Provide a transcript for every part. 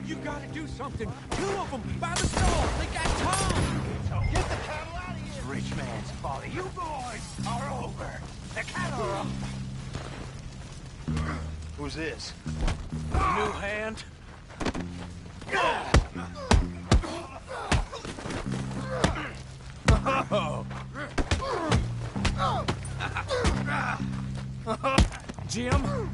You gotta do something. Two of them by the store. They got Tom. Get the cattle out of here. This rich man's folly. You boys are over. The cattle are up. Who's this? New hand. Jim?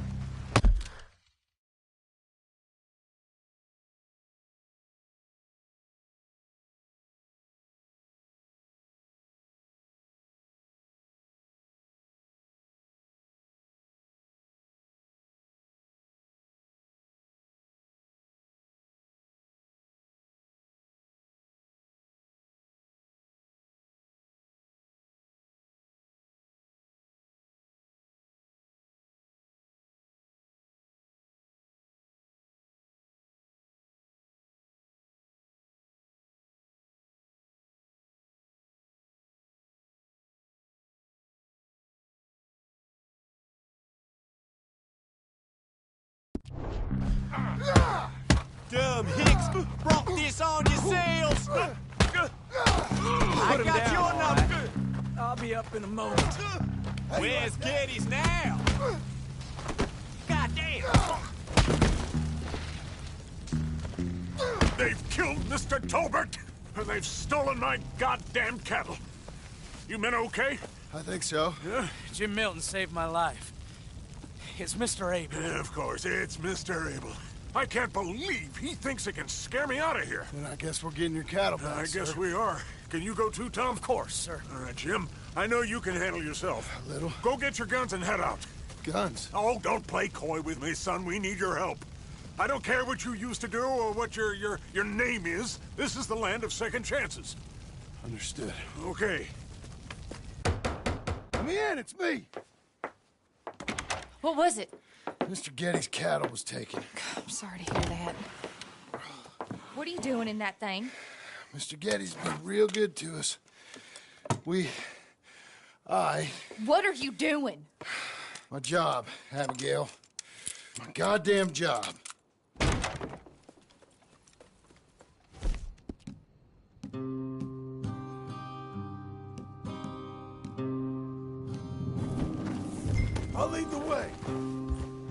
Dumb hicks brought this on yourselves! I got your number! I'll be up in a moment. Where's Geddes now? Goddamn! They've killed Mr. Tolbert, and they've stolen my goddamn cattle. You men okay? I think so. Yeah? Jim Milton saved my life. It's Mr. Abel. Yeah, of course, it's Mr. Abel. I can't believe he thinks he can scare me out of here. Then I guess we're getting your cattle back, I guess sir. we are. Can you go too, Tom? Of course, sir. All right, Jim. I know you can handle yourself. A little. Go get your guns and head out. Guns? Oh, don't play coy with me, son. We need your help. I don't care what you used to do or what your name is. This is the land of second chances. Understood. Okay. Let me in, it's me! What was it? Mr. Geddes' cattle was taken. I'm sorry to hear that. What are you doing in that thing? Mr. Geddes been real good to us. What are you doing? My job, Abigail. My goddamn job. I'll lead the way.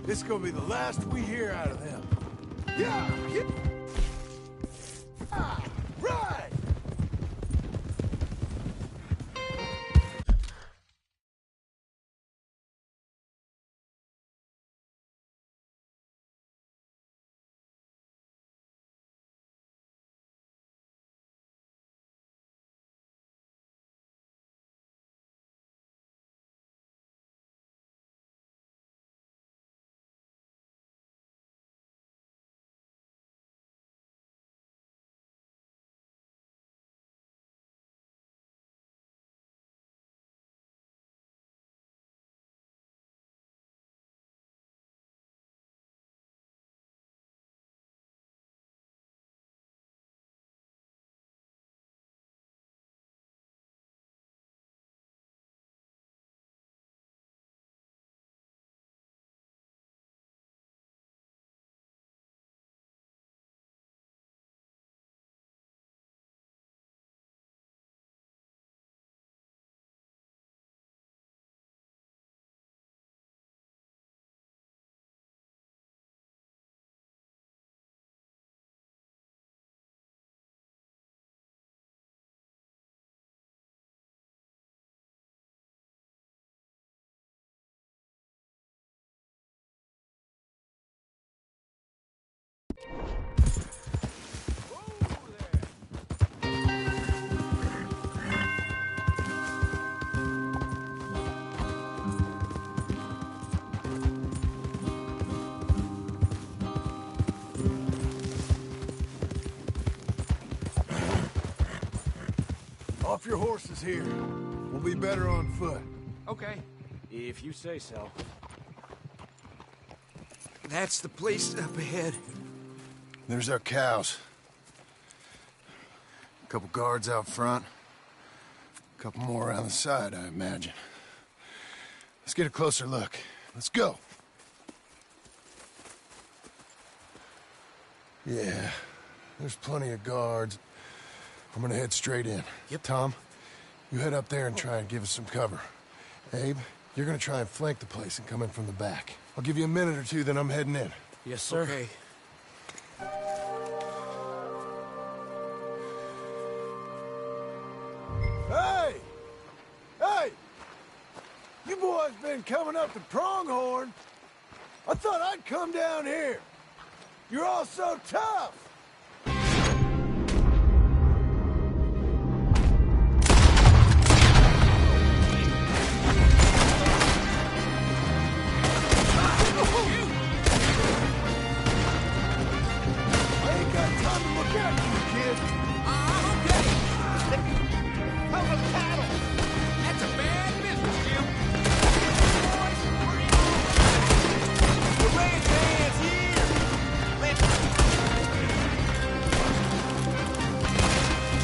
This is gonna be the last we hear out of them. Yeah! Right! Off your horses here. We'll be better on foot. Okay, if you say so. That's the place up ahead. There's our cows. A couple guards out front. A couple more around the side, I imagine. Let's get a closer look. Let's go. Yeah, there's plenty of guards. I'm gonna head straight in. Yep. Tom, you head up there and try and give us some cover. Abe, you're gonna try and flank the place and come in from the back. I'll give you a minute or two, then I'm heading in. Yes, sir. Okay. Hey! Hey! You boys been coming up to Pronghorn. I thought I'd come down here. You're all so tough. I ain't got time to look after you, kid. Okay. Hell of cattle. That's a bad business, Jim. Boys, we're in. The ranch hand's here. Let's...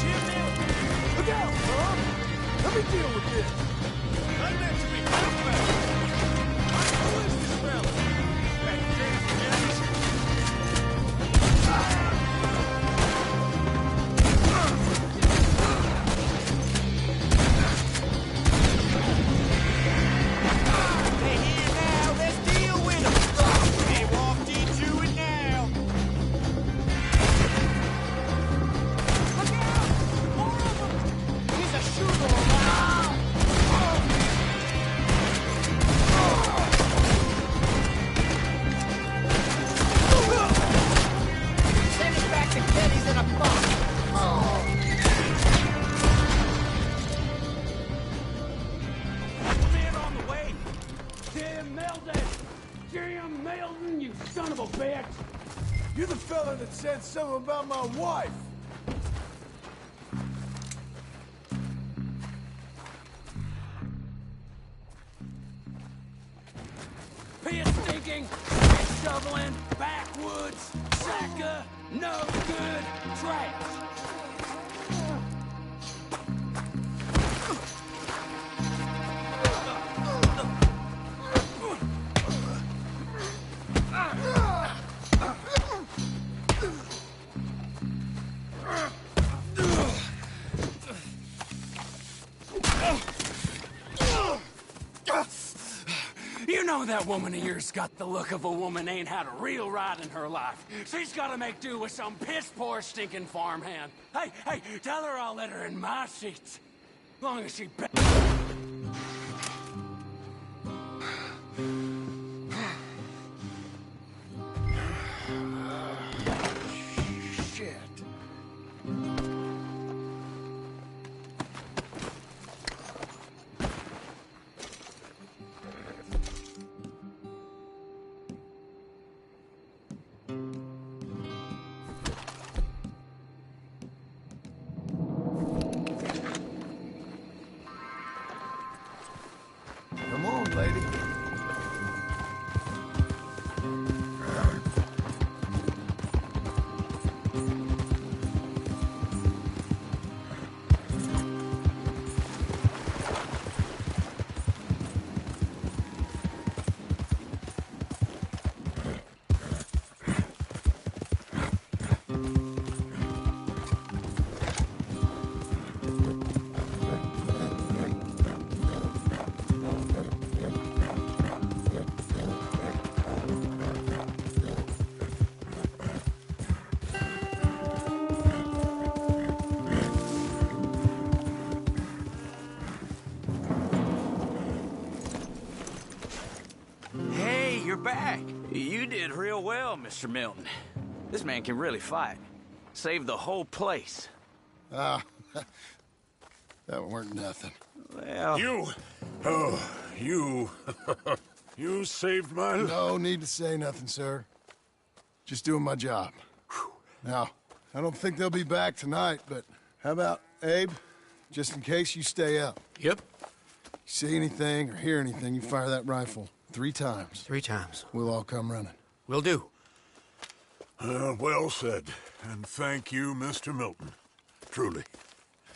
Jim, now. Look out, Tom. Let me deal with this. I meant to be careful. Who is this fella? That crazy Dennis? They're here now. Let's deal with them. They walked into it now. Look out! More of them! He's a shooter around. Send us back to Kenny's in a box. Man on the way. Jim Melton! Jim Melton, you son of a bitch! You're the fella that said something about my wife. Piss stinking, piss shoveling, backwoods, sacker, no good trash! You know that woman of yours got the look of a woman ain't had a real ride in her life. She's gotta make do with some piss-poor stinking farmhand. Hey, tell her I'll let her in my sheets. Long as she... Shit. Come on, lady. Hey, you're back. You did real well, Mr. Milton. This man can really fight. Saved the whole place. Ah, that weren't nothing. Well... You! Oh, you... you saved my life. No need to say nothing, sir. Just doing my job. Now, I don't think they'll be back tonight, but how about, Abe? Just in case you stay up. Yep. You see anything or hear anything, you fire that rifle 3 times. 3 times. We'll all come running. Will do. Well said. And thank you, Mr. Milton. Truly.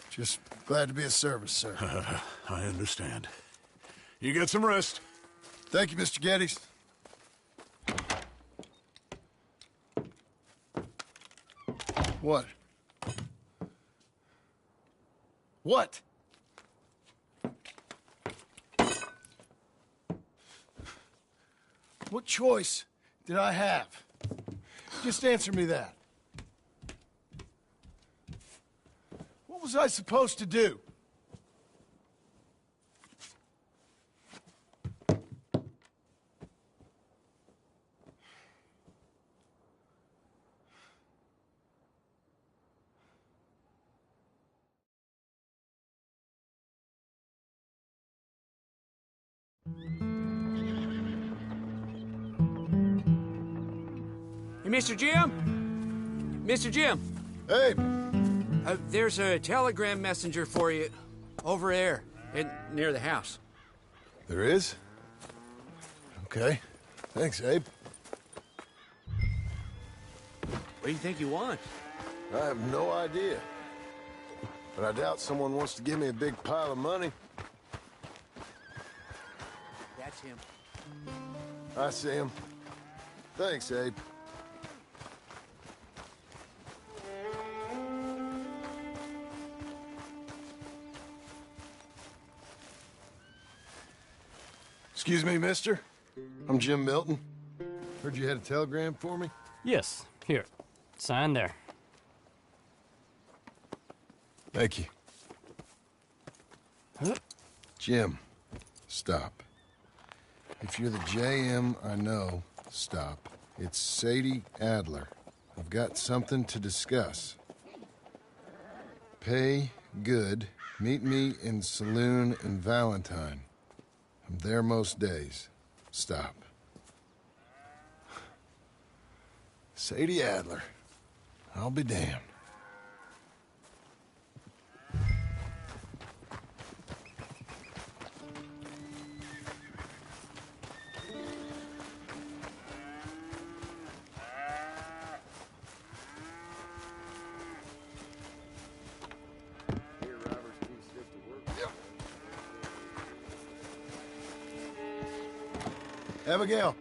Just glad to be of service, sir. I understand. You get some rest. Thank you, Mr. Geddes. What? What? What choice did I have? Just answer me that. What was I supposed to do? Hey, Mr. Jim? Mr. Jim, Hey, there's a telegram messenger for you over there near the house. there is? Okay. Thanks, Abe. What do you think you want? I have no idea. But I doubt someone wants to give me a big pile of money. That's him. I see him. Thanks, Abe. Excuse me, mister. I'm Jim Milton. Heard you had a telegram for me? Yes, here. Sign there. Thank you. Jim, stop. If you're the JM I know, stop. It's Sadie Adler. I've got something to discuss. Pay good. Meet me in saloon in Valentine. I'm there most days. Stop. Sadie Adler. I'll be damned. Abigail.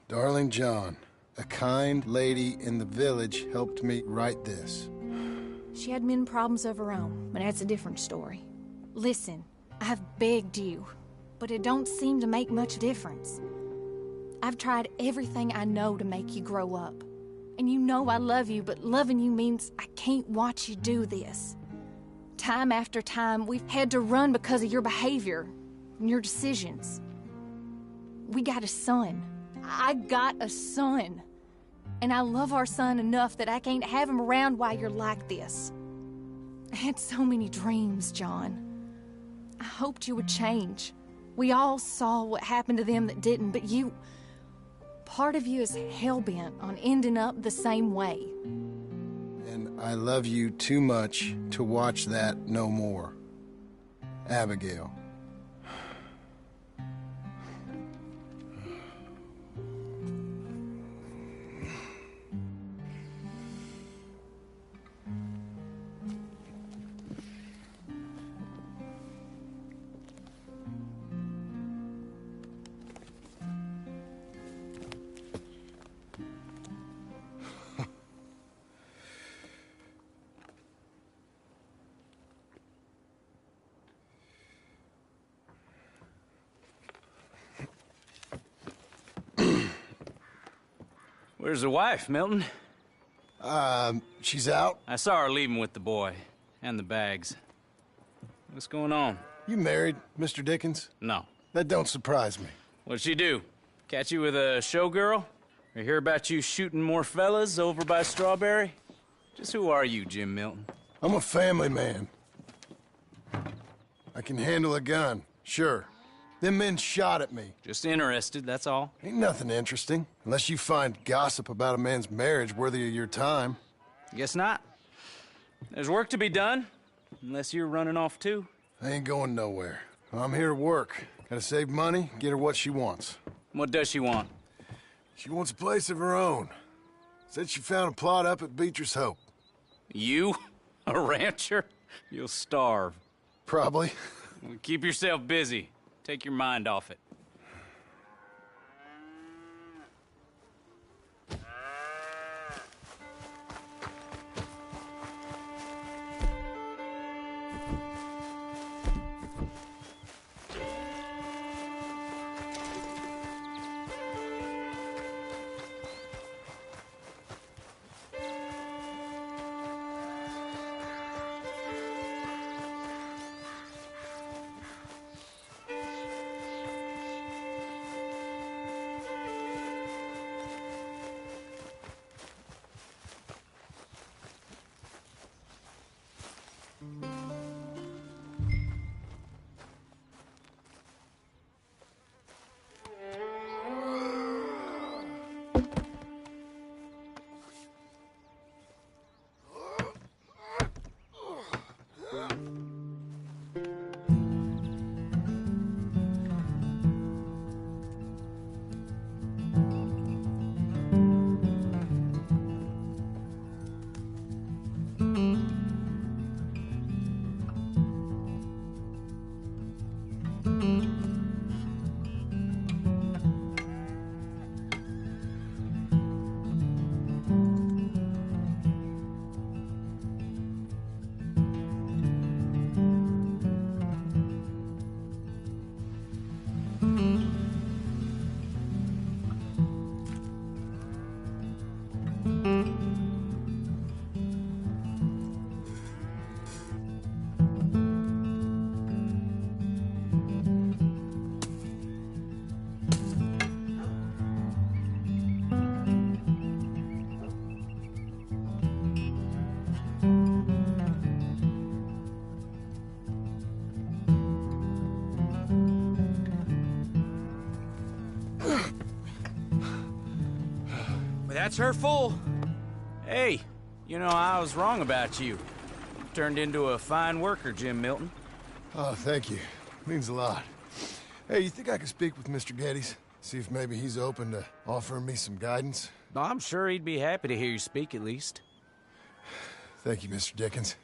Darling John, a kind lady in the village helped me write this. She had men problems of her own, but that's a different story. Listen, I've begged you, but it don't seem to make much difference. I've tried everything I know to make you grow up. And you know I love you, but loving you means I can't watch you do this. Time after time, we've had to run because of your behavior and your decisions. We got a son. I got a son. And I love our son enough that I can't have him around while you're like this. I had so many dreams, John. I hoped you would change. We all saw what happened to them that didn't, but you... Part of you is hell-bent on ending up the same way. And I love you too much to watch that no more. Abigail. Where's the wife, Milton? She's out. I saw her leaving with the boy and the bags. What's going on? You married, Mr. Dickens? No. That don't surprise me. What'd she do? Catch you with a showgirl? Or hear about you shooting more fellas over by Strawberry? Just who are you, Jim Milton? I'm a family man. I can handle a gun, sure. Them men shot at me. Just interested, that's all. Ain't nothing interesting, unless you find gossip about a man's marriage worthy of your time. Guess not. There's work to be done, unless you're running off too. I ain't going nowhere. I'm here to work. Gotta save money, get her what she wants. What does she want? She wants a place of her own. Said she found a plot up at Beecher's Hope. You? A rancher? You'll starve. Probably. Keep yourself busy. Take your mind off it. That's her full. Hey, you know, I was wrong about you. Turned into a fine worker, Jim Milton. Oh, thank you. Means a lot. Hey, you think I could speak with Mr. Geddes? See if maybe he's open to offering me some guidance? I'm sure he'd be happy to hear you speak, at least. Thank you, Mr. Dickens.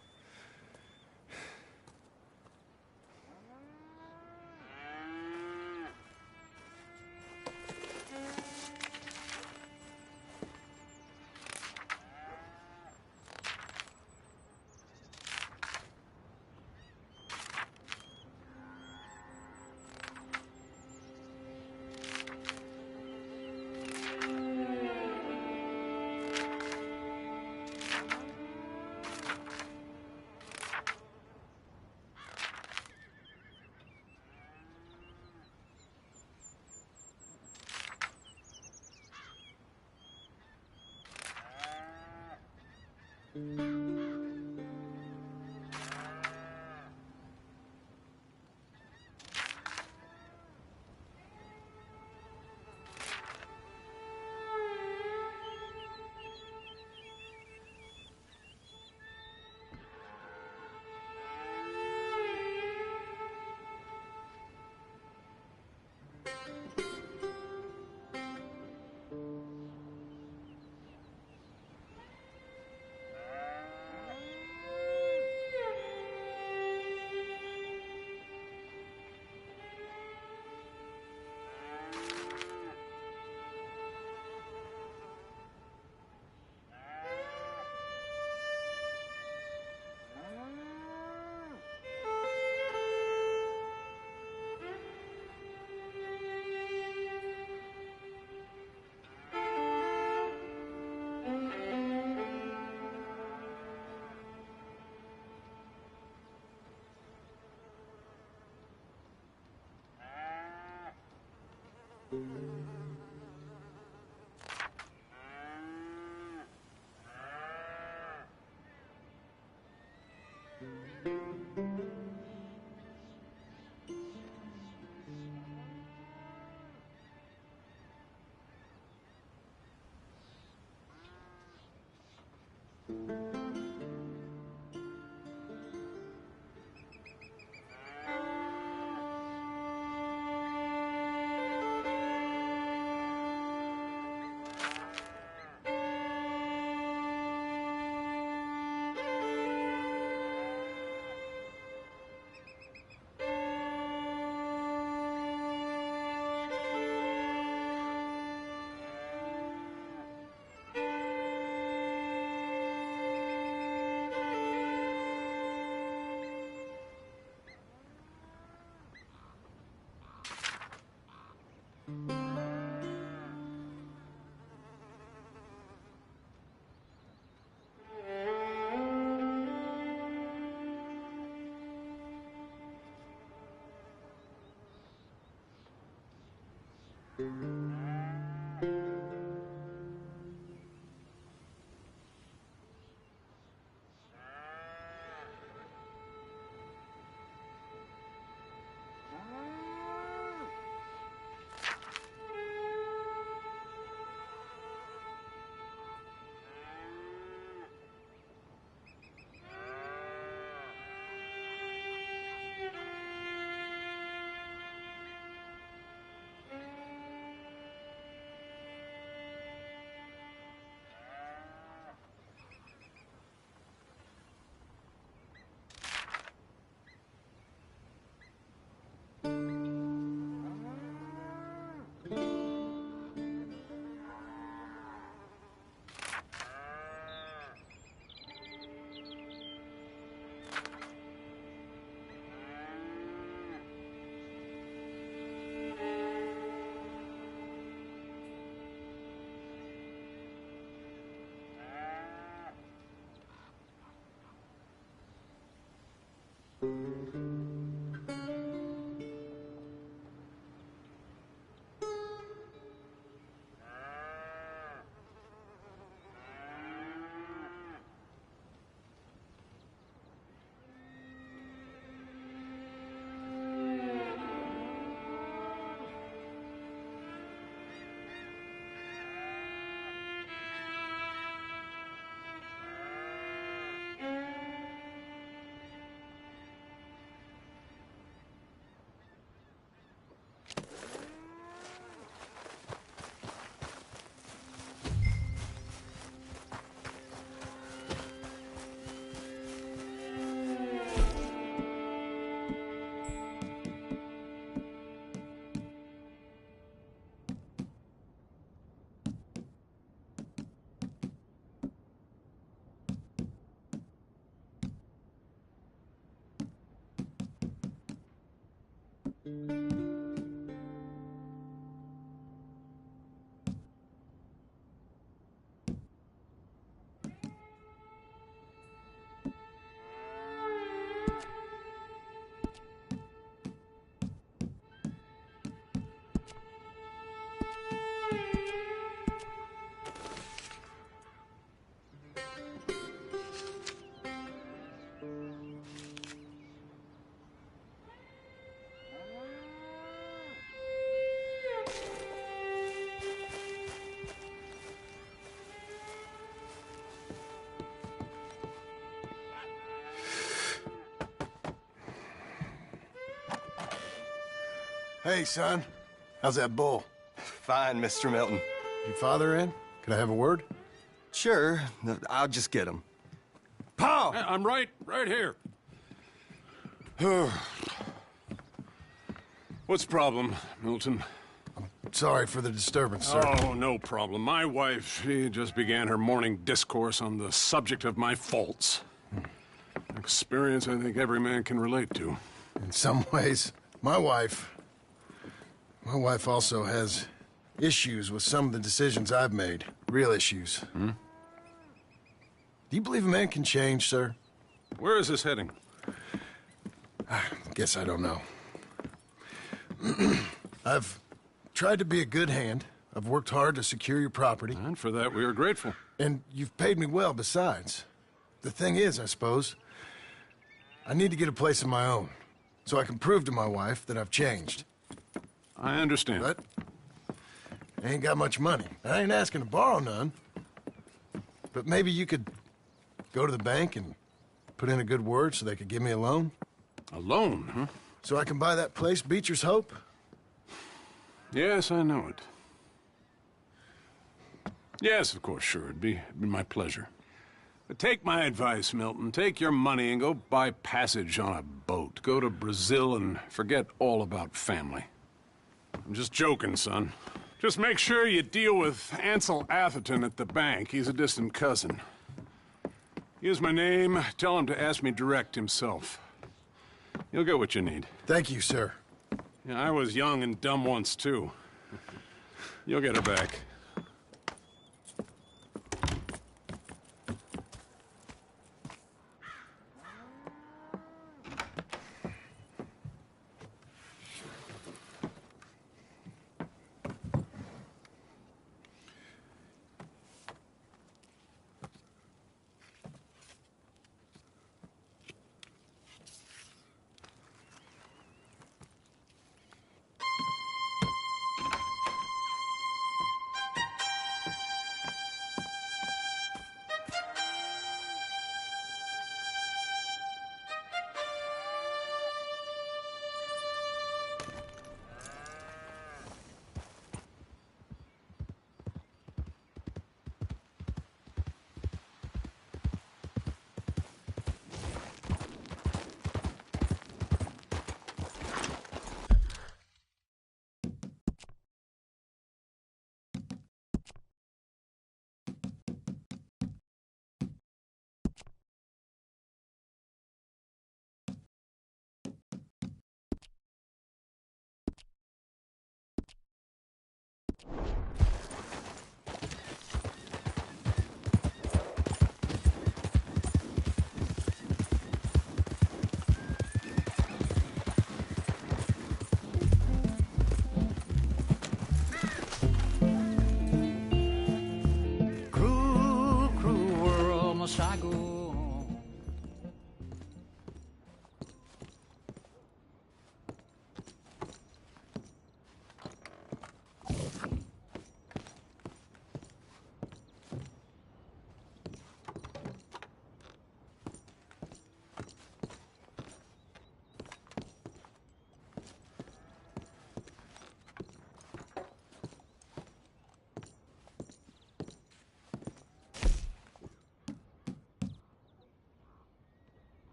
Hey, son. How's that bull? Fine, Mr. Milton. Your father in? Can I have a word? Sure, I'll just get him. Paul! I'm right here. What's the problem, Milton? Sorry for the disturbance, sir. Oh, no problem. My wife, she just began her morning discourse on the subject of my faults. An experience I think every man can relate to. In some ways, my wife also has issues with some of the decisions I've made. Real issues. Hmm? Do you believe a man can change, sir? Where is this heading? I guess I don't know. I've tried to be a good hand. I've worked hard to secure your property. And for that, we are grateful. And you've paid me well besides. The thing is, I suppose, I need to get a place of my own, so I can prove to my wife that I've changed. I understand. But I ain't got much money. I ain't asking to borrow none. But maybe you could go to the bank and put in a good word so they could give me a loan? A loan, huh? So I can buy that place, Beecher's Hope? Yes, I know it. Yes, of course, sure. It'd be my pleasure. But take my advice, Milton. Take your money and go buy passage on a boat. Go to Brazil and forget all about family. I'm just joking, son. Just make sure you deal with Ansel Atherton at the bank. He's a distant cousin. Use my name. Tell him to ask me direct himself. You'll get what you need. Thank you, sir. Yeah, I was young and dumb once, too. You'll get her back.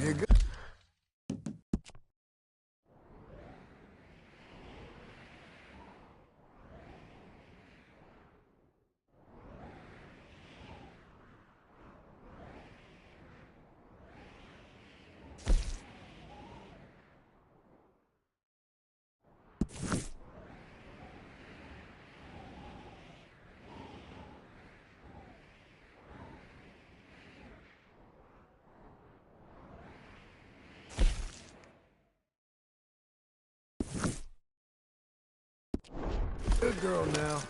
You go. Good girl now.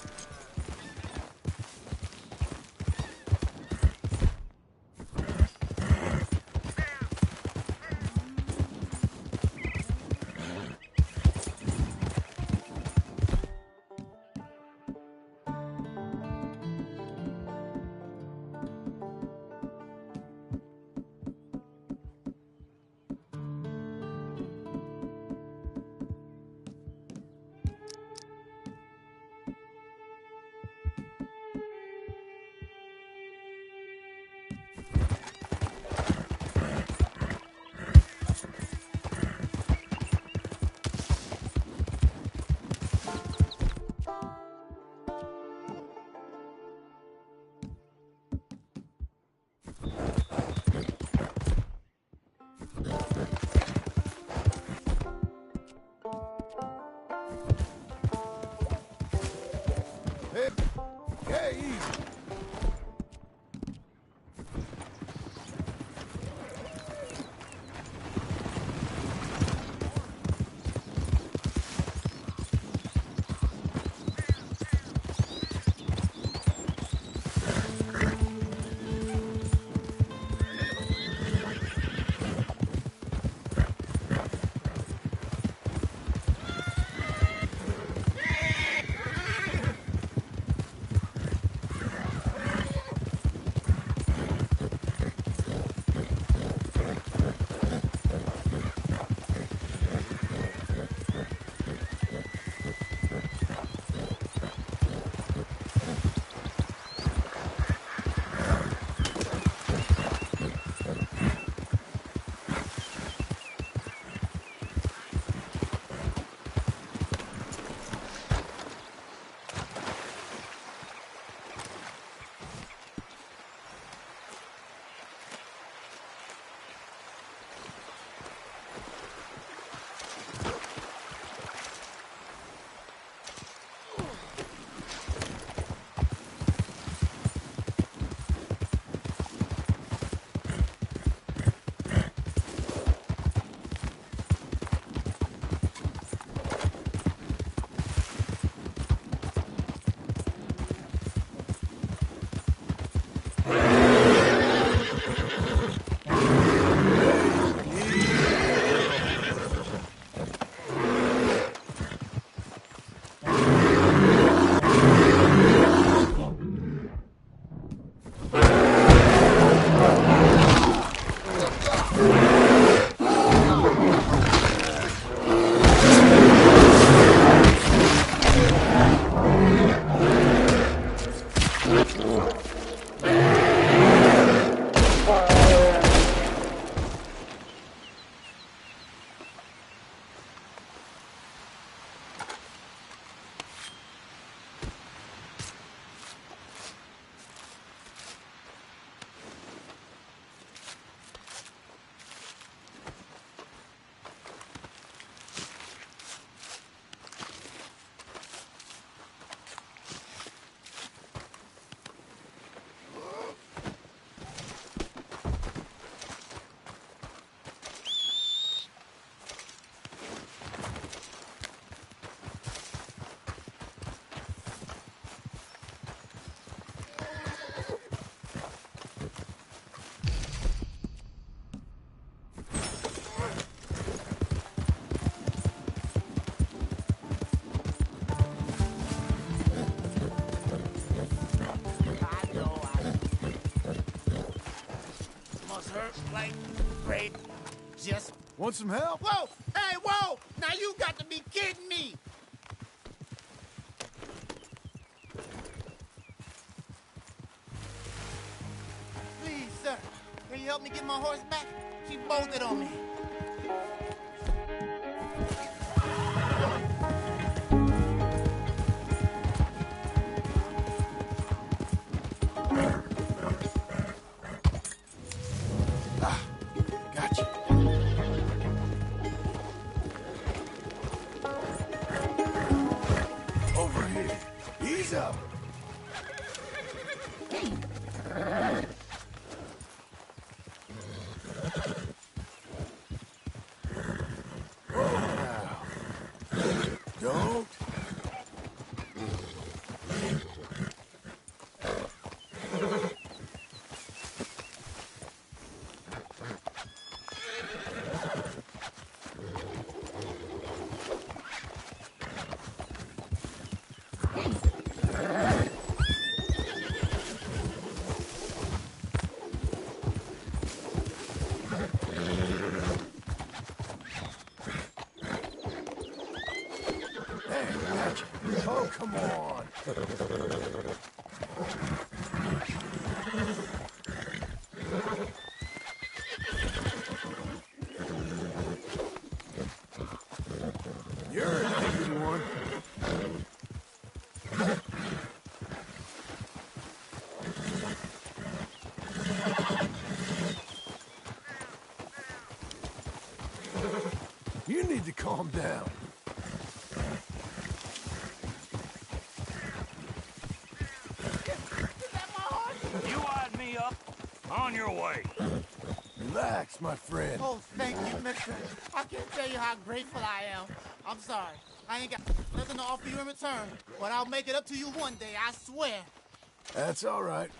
right. Great. Just... Want some help? Whoa! Hey, whoa! Now you got to be kidding me! Please, sir. Can you help me get my horse back? She bolted on me. Gotcha. Over here. Ease up. Don't. Oh, come on. You're a good one. You need to calm down. You eyed me up. On your way. Relax, my friend. Oh, thank you, mister. I can't tell you how grateful I am. I'm sorry. I ain't got nothing to offer you in return, but I'll make it up to you one day, I swear. That's all right.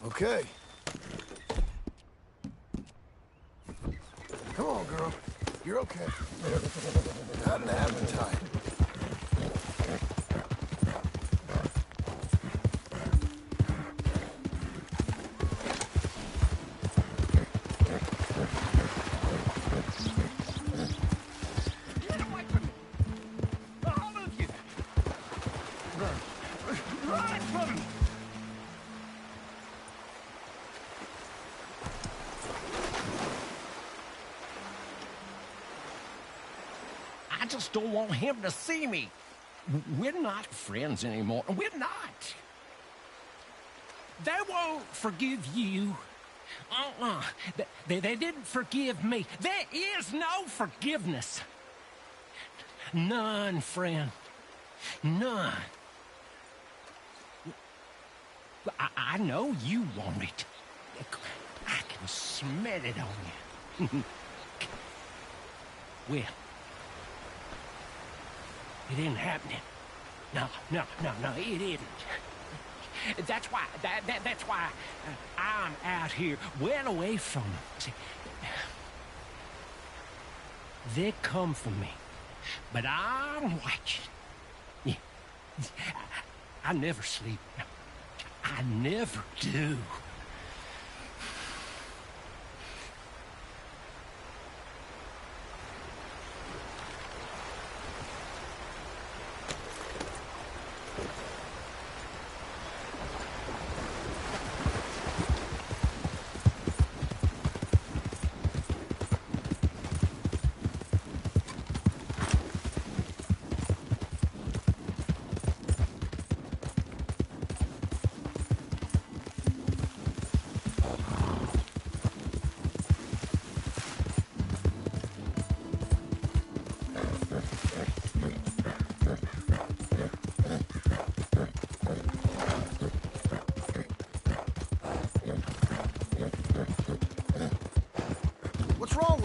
Okay. Come on, girl. You're okay. Got an appetite. I just don't want him to see me. We're not friends anymore. We're not. They won't forgive you. They didn't forgive me. There is no forgiveness. None, friend. None. I know you want it. I can smell it on you. Well, it ain't happening. No, it isn't. That's why, that's why I'm out here, well away from them. See, they come for me, but I'm watching. Yeah, I never sleep. I never do.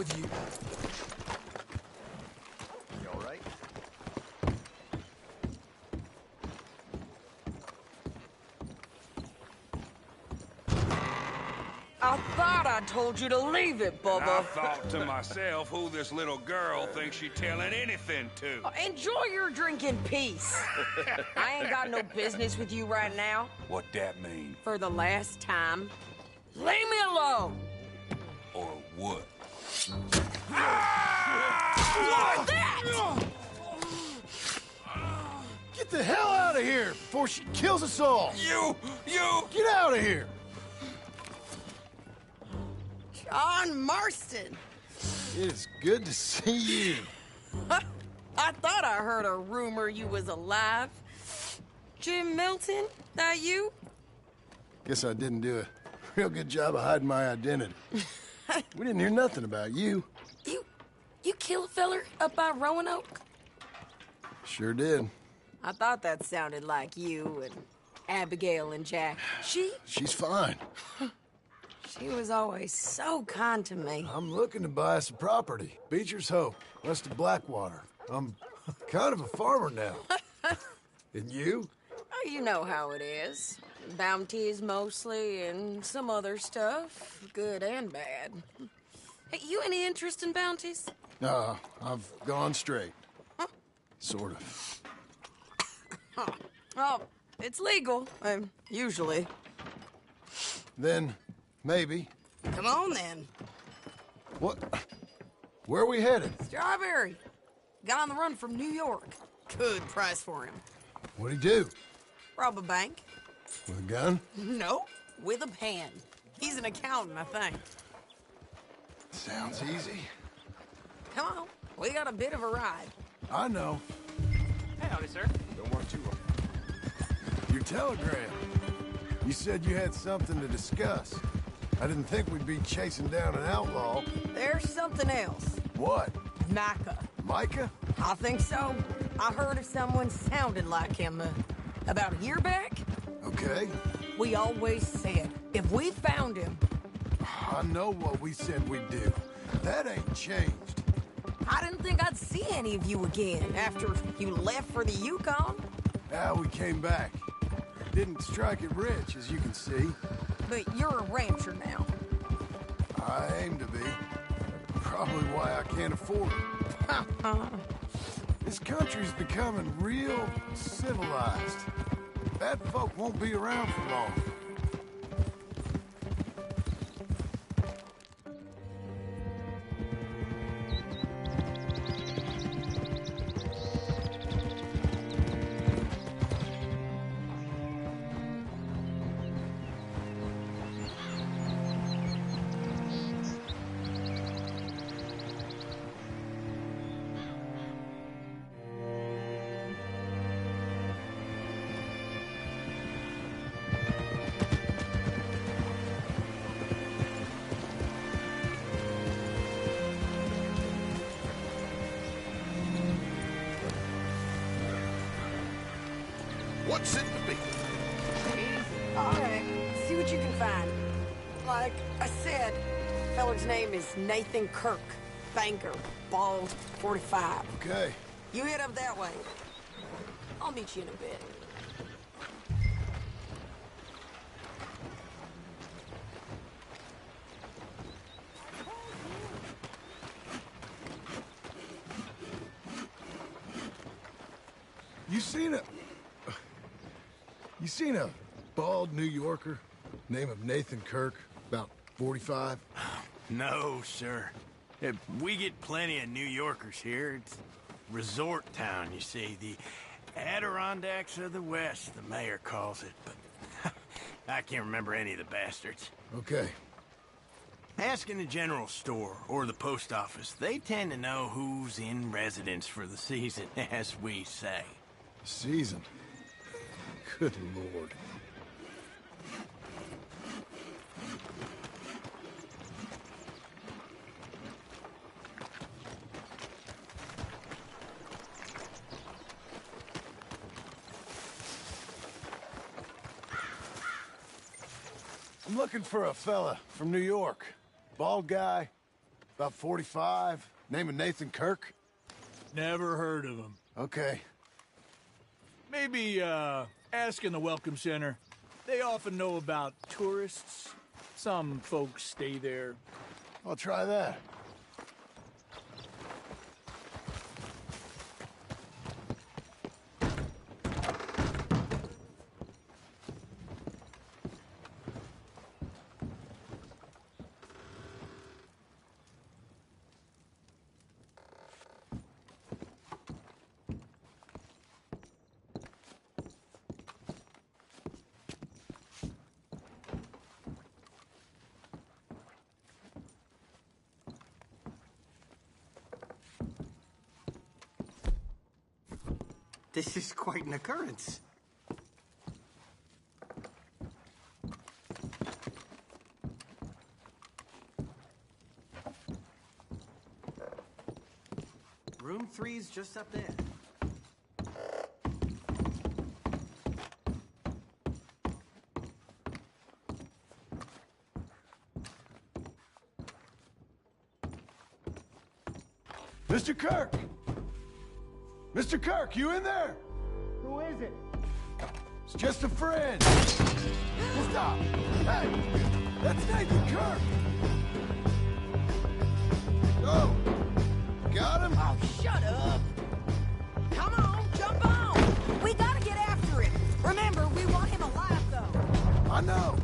with you? You all right? I thought I told you to leave it, Bubba. And I thought to myself who this little girl thinks she's telling anything to. Enjoy your drink in peace. I ain't got no business with you right now. What that mean? For the last time, leave me alone. Or what? Like that! Get the hell out of here before she kills us all! You! Get out of here! John Marston. It is good to see you. I thought I heard a rumor you was alive. Jim Milton, that you? Guess I didn't do a real good job of hiding my identity. We didn't hear nothing about you. You kill a feller up by Roanoke? Sure did. I thought that sounded like you and Abigail and Jack. She's fine. She was always so kind to me. I'm looking to buy us a property. Beecher's Hope, west of Blackwater. I'm kind of a farmer now. And you? Oh, you know how it is. Bounties mostly, and some other stuff, good and bad. Hey, you any interest in bounties? I've gone straight. Sort of. Oh, it's legal, usually. Then, maybe. Come on, then. What? Where are we headed? Strawberry. Got on the run from New York. Good price for him. What'd he do? Rob a bank. With a gun? No, with a pen. He's an accountant, I think. Sounds easy. Come on, we got a bit of a ride. I know. Hey, howdy, sir. Don't want too Your telegram. You said you had something to discuss. I didn't think we'd be chasing down an outlaw. There's something else. What? Micah. Micah? I think so. I heard of someone sounded like him about a year back. Okay. We always said, if we found him... I know what we said we'd do. That ain't changed. I didn't think I'd see any of you again after you left for the Yukon. Now we came back. Didn't strike it rich, as you can see. But you're a rancher now. I aim to be. Probably why I can't afford it. This country's becoming real civilized. Bad folk won't be around for long. What's it to be? All right, see what you can find. Like I said, feller's name is Nathan Kirk. Banker, bald, 45. Okay. You head up that way. I'll meet you in a bit. You seen a bald New Yorker, name of Nathan Kirk, about 45? No, sir. We get plenty of New Yorkers here. It's resort town, you see. The Adirondacks of the West, the mayor calls it. But I can't remember any of the bastards. Okay. Ask in the general store or the post office. They tend to know who's in residence for the season, as we say. Season? Good Lord. I'm looking for a fella from New York. Bald guy, About 45. Name of Nathan Kirk? Never heard of him. Okay. Maybe, ask in the Welcome Center. They often know about tourists. Some folks stay there. I'll try that. This is quite an occurrence. Room 3's just up there. Mr. Kirk! Mr. Kirk, you in there? Who is it? It's just a friend. Stop! Hey! That's Nathan Kirk! Oh! Got him? Oh, shut up! Come on, jump on! We gotta get after him. Remember, we want him alive, though. I know.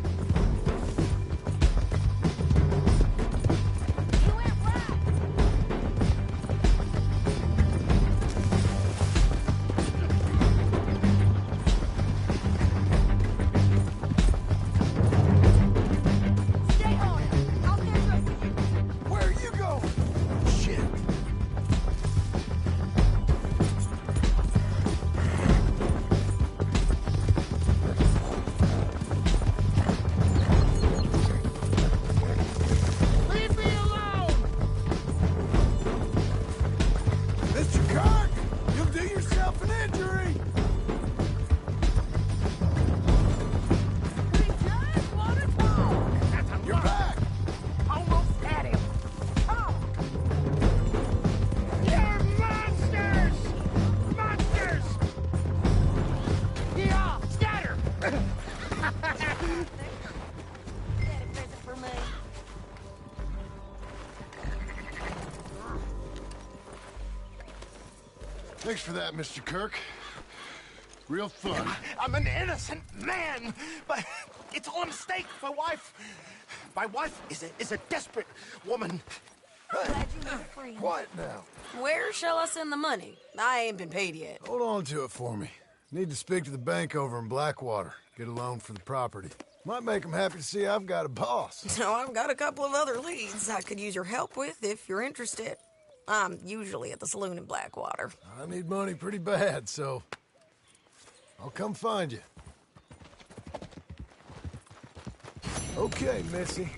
Thanks for that, Mr. Kirk. Real fun. I'm an innocent man, but it's all a mistake. My wife is a desperate woman. Glad you made a friend. Quiet now. Where shall I send the money? I ain't been paid yet. Hold on to it for me. Need to speak to the bank over in Blackwater. Get a loan for the property. Might make them happy to see I've got a boss. So I've got a couple of other leads I could use your help with if you're interested. I'm usually at the saloon in Blackwater. I need money pretty bad, so I'll come find you. Okay, Missy.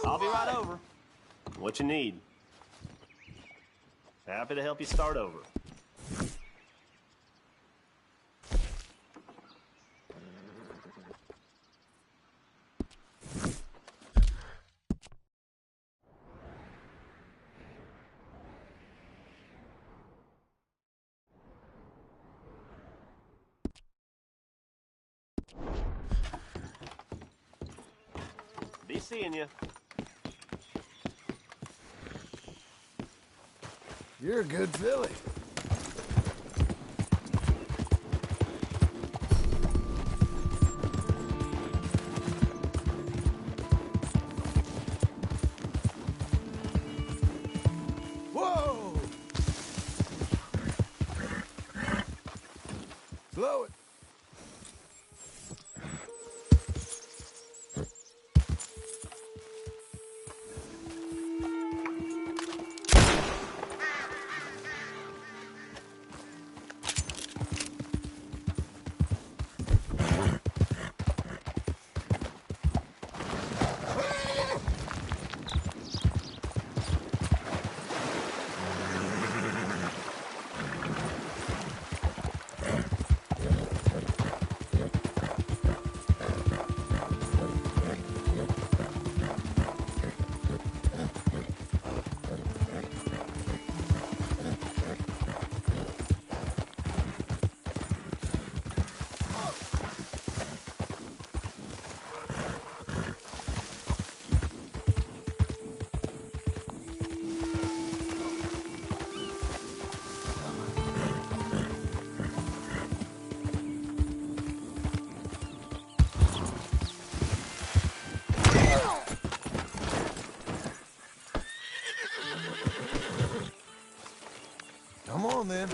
I'll be right over. What you need? Happy to help you start over. Be seeing you. You're a good filly. Whoa! Slow it. Come on, then.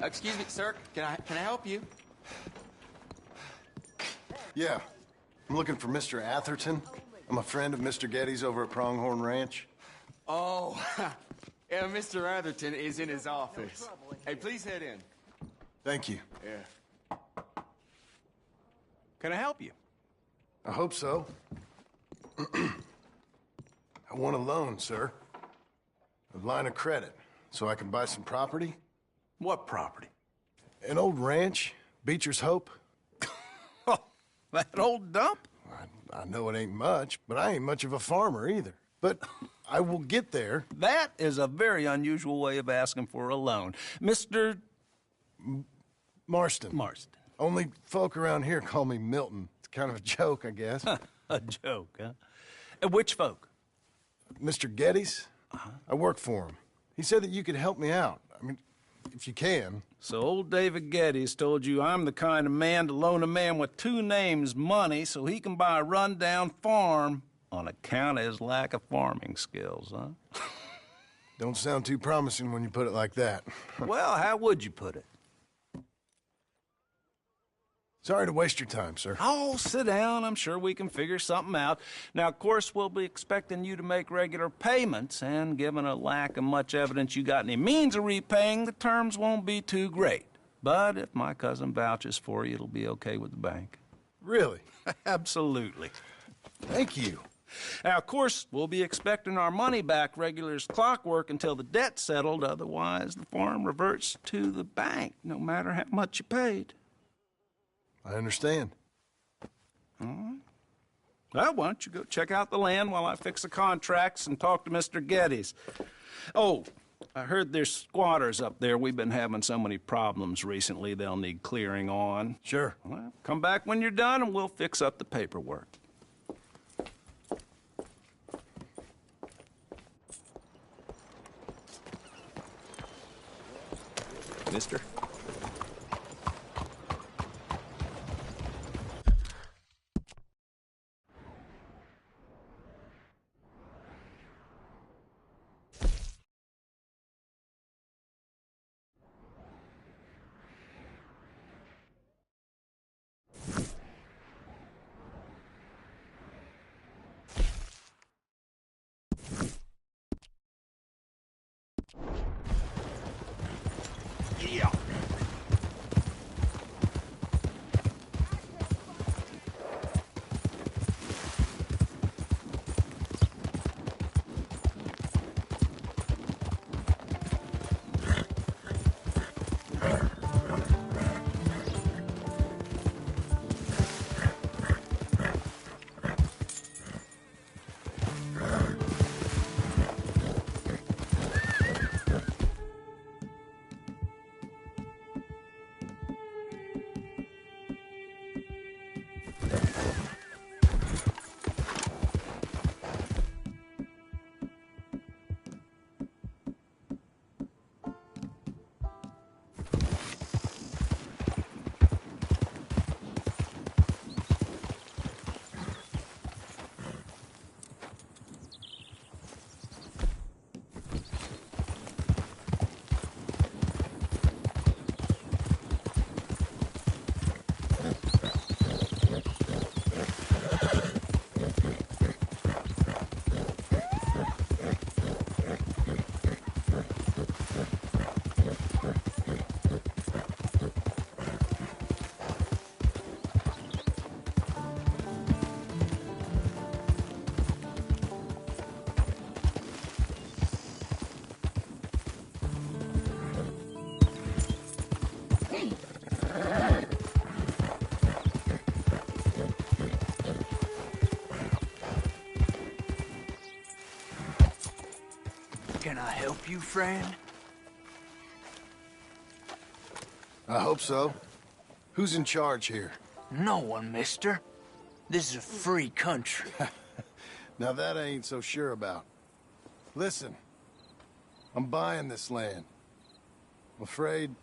Excuse me, sir. Can I help you? Yeah. I'm looking for Mr. Atherton. I'm a friend of Mr. Getty's over at Pronghorn Ranch. Oh, yeah, Mr. Atherton is in his office. Hey, please head in. Thank you. Yeah. Can I help you? I hope so. I want a loan, sir. A line of credit, so I can buy some property. What property? An old ranch, Beecher's Hope. That old dump? I know it ain't much, but I ain't much of a farmer either. But I will get there. That is a very unusual way of asking for a loan. Mr. Marston. Marston. Only folk around here call me Milton. It's kind of a joke, I guess. A joke, huh? And which folk? Mr. Getty's. I work for him. He said that you could help me out. I mean, if you can. So old David Getty's told you I'm the kind of man to loan a man with two names money so he can buy a rundown farm on account of his lack of farming skills, huh? Don't sound too promising when you put it like that. Well, how would you put it? Sorry to waste your time, sir. Oh, sit down. I'm sure we can figure something out. Now, of course, we'll be expecting you to make regular payments, and given a lack of much evidence you got any means of repaying, the terms won't be too great. But if my cousin vouches for you, it'll be okay with the bank. Really? Absolutely. Thank you. Now, of course, we'll be expecting our money back regular as clockwork until the debt's settled. Otherwise, the farm reverts to the bank, no matter how much you paid. I understand. All right. Well, why don't you go check out the land while I fix the contracts and talk to Mr. Geddes. Oh, I heard there's squatters up there. We've been having so many problems recently, they'll need clearing on. Sure. Well, come back when you're done and we'll fix up the paperwork. Mister? Yeah. Can I help you, friend? I hope so. Who's in charge here? No one, mister. This is a free country. Now that I ain't so sure about. Listen, I'm buying this land. I'm afraid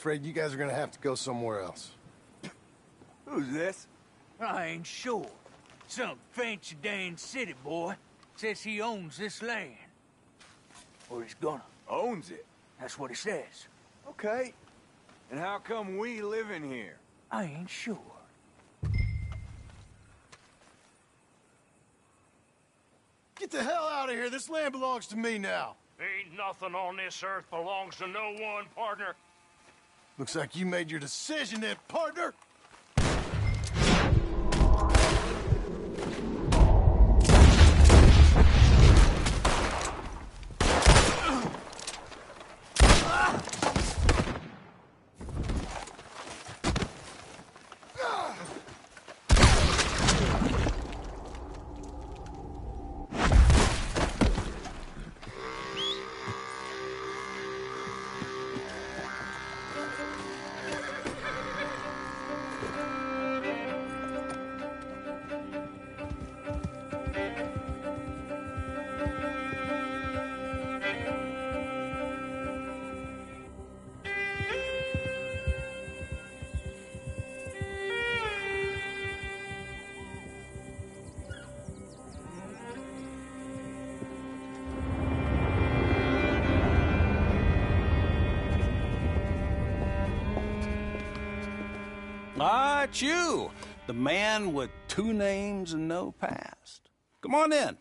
you guys are gonna have to go somewhere else. Who's this? I ain't sure. Some fancy Dan city boy says he owns this land. Or he's gonna. Owns it? That's what he says. Okay. And how come we live in here? I ain't sure. Get the hell out of here. This land belongs to me now. Ain't nothing on this earth belongs to no one, partner. Looks like you made your decision then, partner. Ah, it's you, the man with 2 names and no past. Come on in.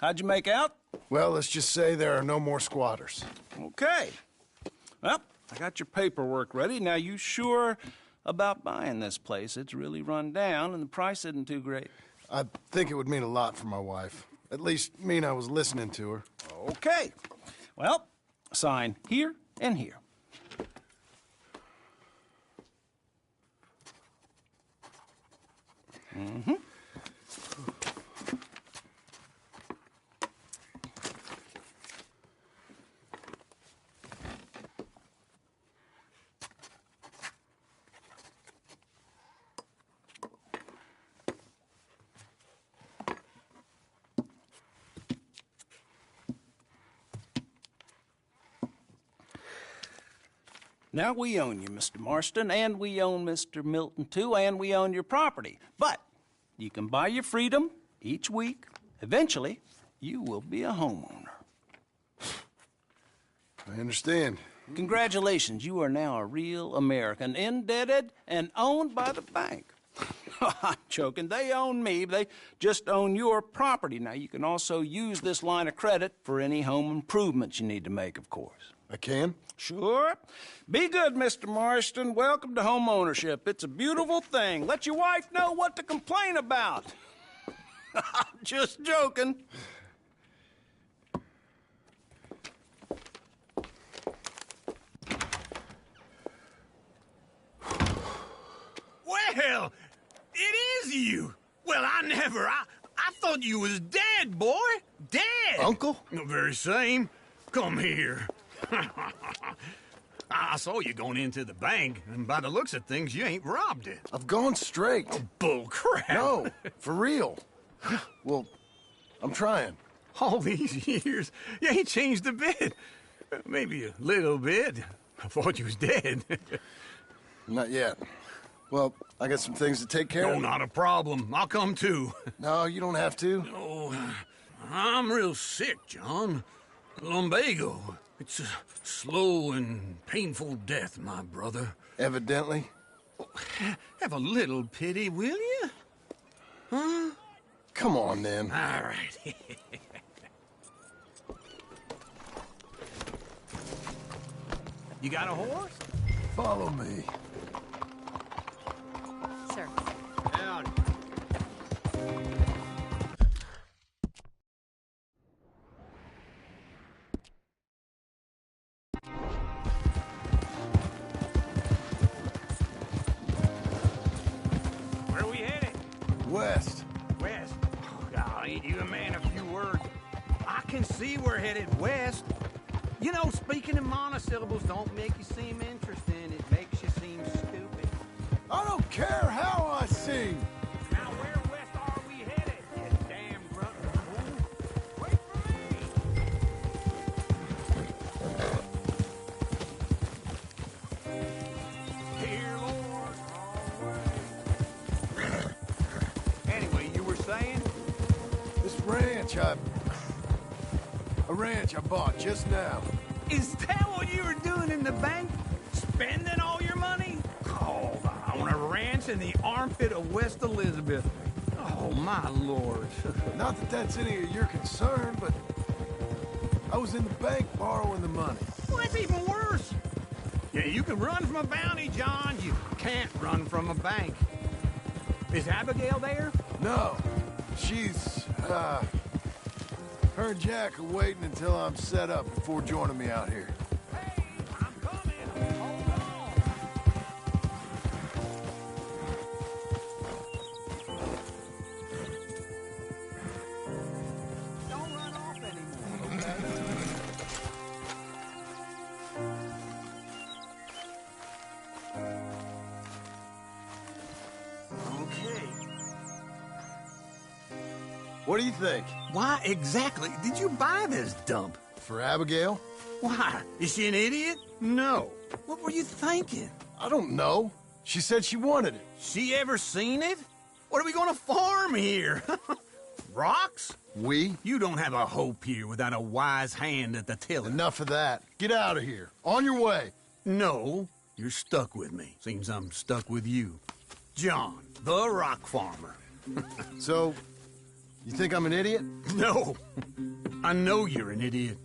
How'd you make out? Well, let's just say there are no more squatters. Okay. Well, I got your paperwork ready. Now, you sure about buying this place? It's really run down, and the price isn't too great. I think it would mean a lot for my wife. At least mean I was listening to her. Okay. Well, sign here and here. Mm-hmm. Now, we own you, Mr. Marston, and we own Mr. Milton, too, and we own your property. But you can buy your freedom each week. Eventually, you will be a homeowner. I understand. Congratulations, you are now a real American, indebted and owned by the bank. I'm joking. They own me. They just own your property. Now, you can also use this line of credit for any home improvements you need to make, of course. I can? Sure. Be good, Mr. Marston. Welcome to home ownership. It's a beautiful thing. Let your wife know what to complain about. Just joking. Well, it is you. Well, I thought you was dead, boy. Dead. Uncle? The very same. Come here. I saw you going into the bank, and by the looks of things, you ain't robbed it. I've gone straight. Oh, bull crap. No, for real. Well, I'm trying. All these years, you ain't changed a bit. Maybe a little bit. I thought you was dead. Not yet. Well, I got some things to take care of. No, not a problem. I'll come too. No, you don't have to. No, I'm real sick, John. Lumbago. It's a slow and painful death, my brother. Evidently. Have a little pity, will you? Huh? Come on, then. All right. You got a horse? Follow me. Sir. Out. Where are we headed? West. West? Oh, God, ain't you a man of few words? I can see we're headed west. You know, speaking in monosyllables don't make you seem interesting. It makes you seem stupid. I don't care how I sing. Now, where west are we headed, you damn grunt fool? Wait for me! Dear Lord, always. Anyway, you were saying? This ranch I bought just now. Is that what you were doing in the bank? Spending all your money? Oh, on a ranch in the armpit of West Elizabeth. Oh, my Lord. Not that that's any of your concern, but I was in the bank borrowing the money. Well, that's even worse. Yeah, you can run from a bounty, John. You can't run from a bank. Is Abigail there? No. She's, her and Jack are waiting until I'm set up before joining me out here. Hey, I'm coming. Hold on. Don't run off anymore, okay? Okay. What do you think? Why exactly did you buy this dump? For Abigail? Why? Is she an idiot? No. What were you thinking? I don't know. She said she wanted it. She ever seen it? What are we gonna farm here? Rocks? We? You don't have a hope here without a wise hand at the tiller. Enough of that. Get out of here. On your way. No, you're stuck with me. Seems I'm stuck with you. John, the rock farmer. So, you think I'm an idiot? No. I know you're an idiot.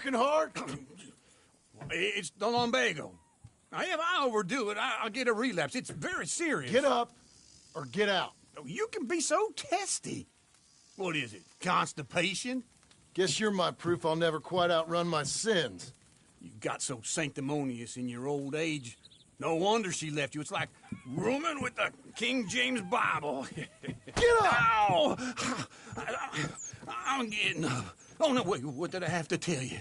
working hard? It's the lumbago. Now, if I overdo it, I'll get a relapse. It's very serious. Get up or get out. You can be so testy. What is it, constipation? Guess you're my proof I'll never quite outrun my sins. You got so sanctimonious in your old age. No wonder she left you. It's like rooming with the King James Bible. Get up! Ow! I'm getting up. Oh, no, wait, what did I have to tell you?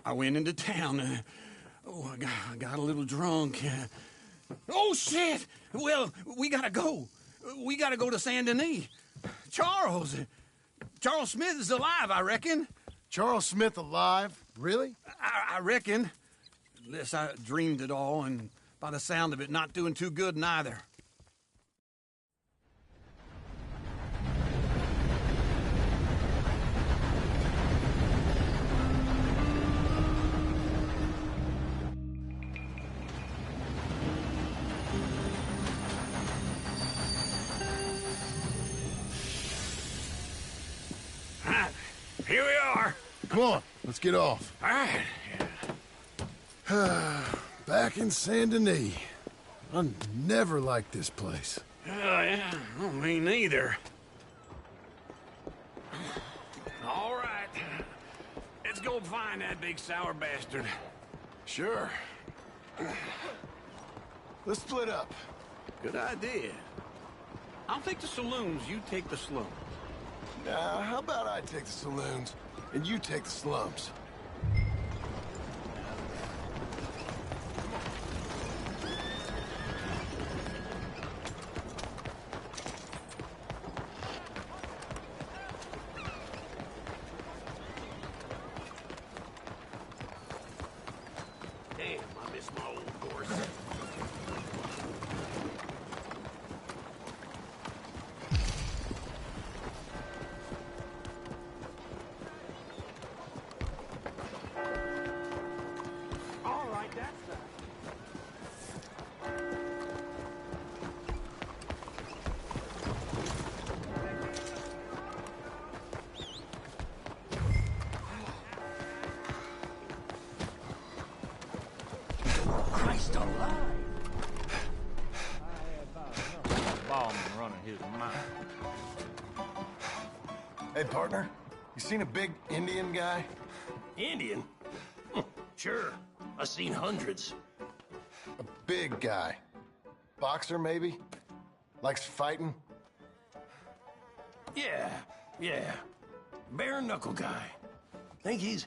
I went into town. I got a little drunk. Oh, shit! Well, we gotta go. We gotta go to Saint Denis. Charles Smith is alive, I reckon. Charles Smith alive? Really? I reckon. Unless I dreamed it all, and by the sound of it, not doing too good neither. Here we are. Come on, let's get off. All right. Back in Saint Denis. I never liked this place. Yeah, well, me neither. All right. Let's go find that big sour bastard. Sure. Let's split up. Good idea. I'll take the saloons, you take the slums. Now, how about I take the saloons and you take the slums? Damn, I miss my old horse. All right, that's that. Christ alive! Ballman running his mouth. Hey, partner, you seen a big Indian guy? Indian? Sure. I've seen hundreds. A big guy. Boxer, maybe? Likes fighting? Yeah. Bare knuckle guy. Think he's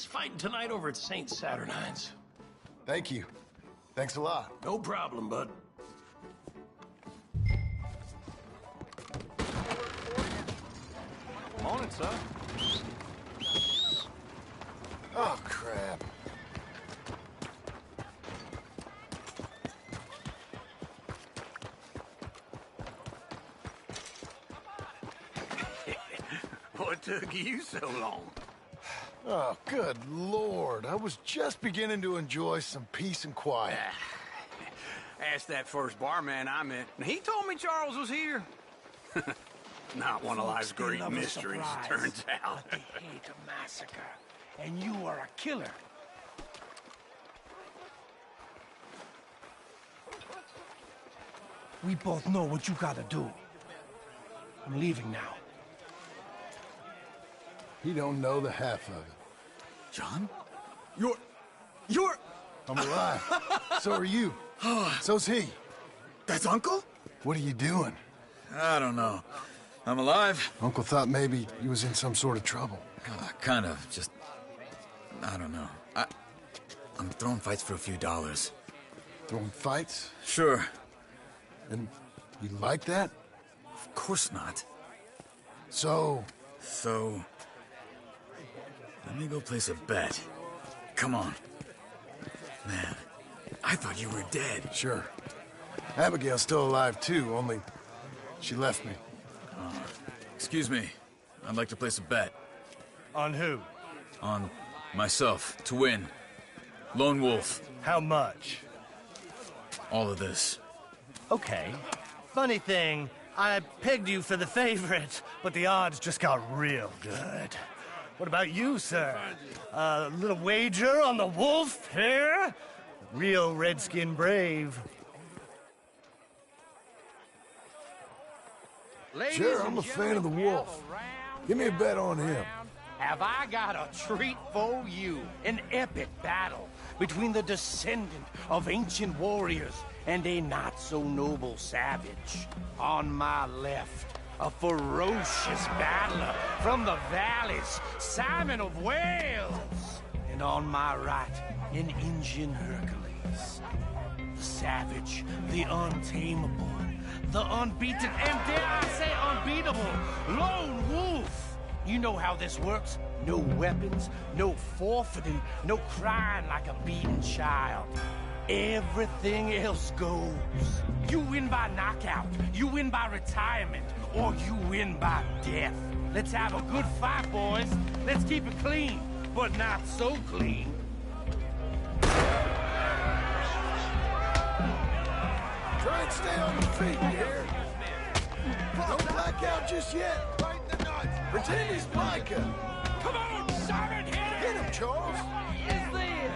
fighting tonight over at St. Saturnine's. Thank you. Thanks a lot. No problem, bud. Morning, sir. Oh, crap. What took you so long? Oh, good Lord. I was just beginning to enjoy some peace and quiet. Asked that first barman I met, and he told me Charles was here. Not one of life's great mysteries, turns out. But they hate a massacre, and you are a killer. We both know what you gotta do. I'm leaving now. He don't know the half of it. John? You're... I'm alive. So are you. So's he. That's Uncle? What are you doing? I don't know. I'm alive. Uncle thought maybe you was in some sort of trouble. Kind of. Just... I don't know. I'm throwing fights for a few dollars. Throwing fights? Sure. And you like that? Of course not. So... Let me go place a bet. Come on. Man, I thought you were dead. Sure. Abigail's still alive, too, only she left me. Excuse me. I'd like to place a bet. On who? On myself, to win. Lone Wolf. How much? All of this. Okay. Funny thing, I pegged you for the favorite, but the odds just got real good. What about you, sir? A little wager on the wolf here? Real redskin brave. Sure, I'm a fan of the wolf. Give me a bet on him. Have I got a treat for you? An epic battle between the descendant of ancient warriors and a not-so-noble savage. On my left, a ferocious battler from the valleys, Simon of Wales. And on my right, an Indian Hercules. The savage, the untamable, the unbeaten, and dare I say unbeatable, lone wolf. You know how this works. No weapons, no forfeiting, no crying like a beaten child. Everything else goes. You win by knockout, you win by retirement, or you win by death. Let's have a good fight, boys. Let's keep it clean, but not so clean. Try and stay on your feet, you hear? Don't black out just yet. Pretend he's Micah. Come on, Simon, hit him! Hit him, Charles. What is this?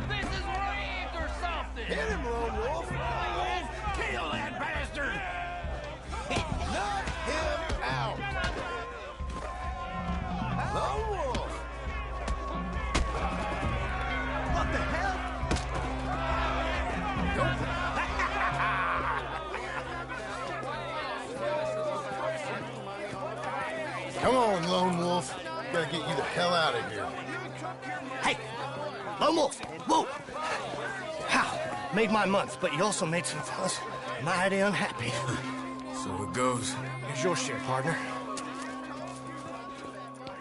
This is rigged or something! Hit him, Lone Wolf. Kill that bastard! Knock him out. Lone Wolf. What the hell? Come on, Lone Wolf. Gotta get you the hell out of here. Hey, Lone Wolf, whoa! How? Made my month, but you also made some fellas mighty unhappy. So it goes. Here's your share, partner.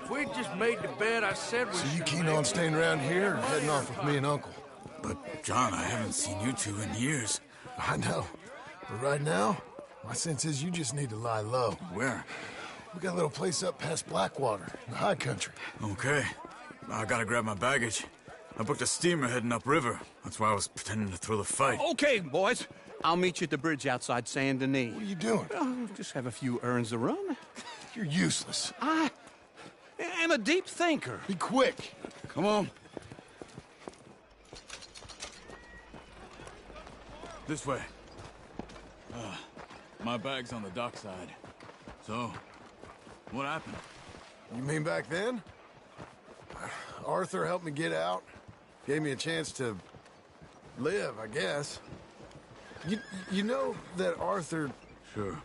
If we'd just made the bed I said we So you should keen make, on staying around here or heading off with me and Uncle? But, John, I haven't seen you two in years. I know. But right now, my sense is you just need to lie low. Where? We got a little place up past Blackwater, in the high country. Okay. I gotta grab my baggage. I booked a steamer heading upriver. That's why I was pretending to throw the fight. Okay, boys. I'll meet you at the bridge outside Saint Denis. What are you doing? Oh, just have a few errands to run. You're useless. I am a deep thinker. Be quick. Come on. This way. My bag's on the dockside. So, what happened? You mean back then? Arthur helped me get out. Gave me a chance to live, I guess. You know that Arthur... Sure.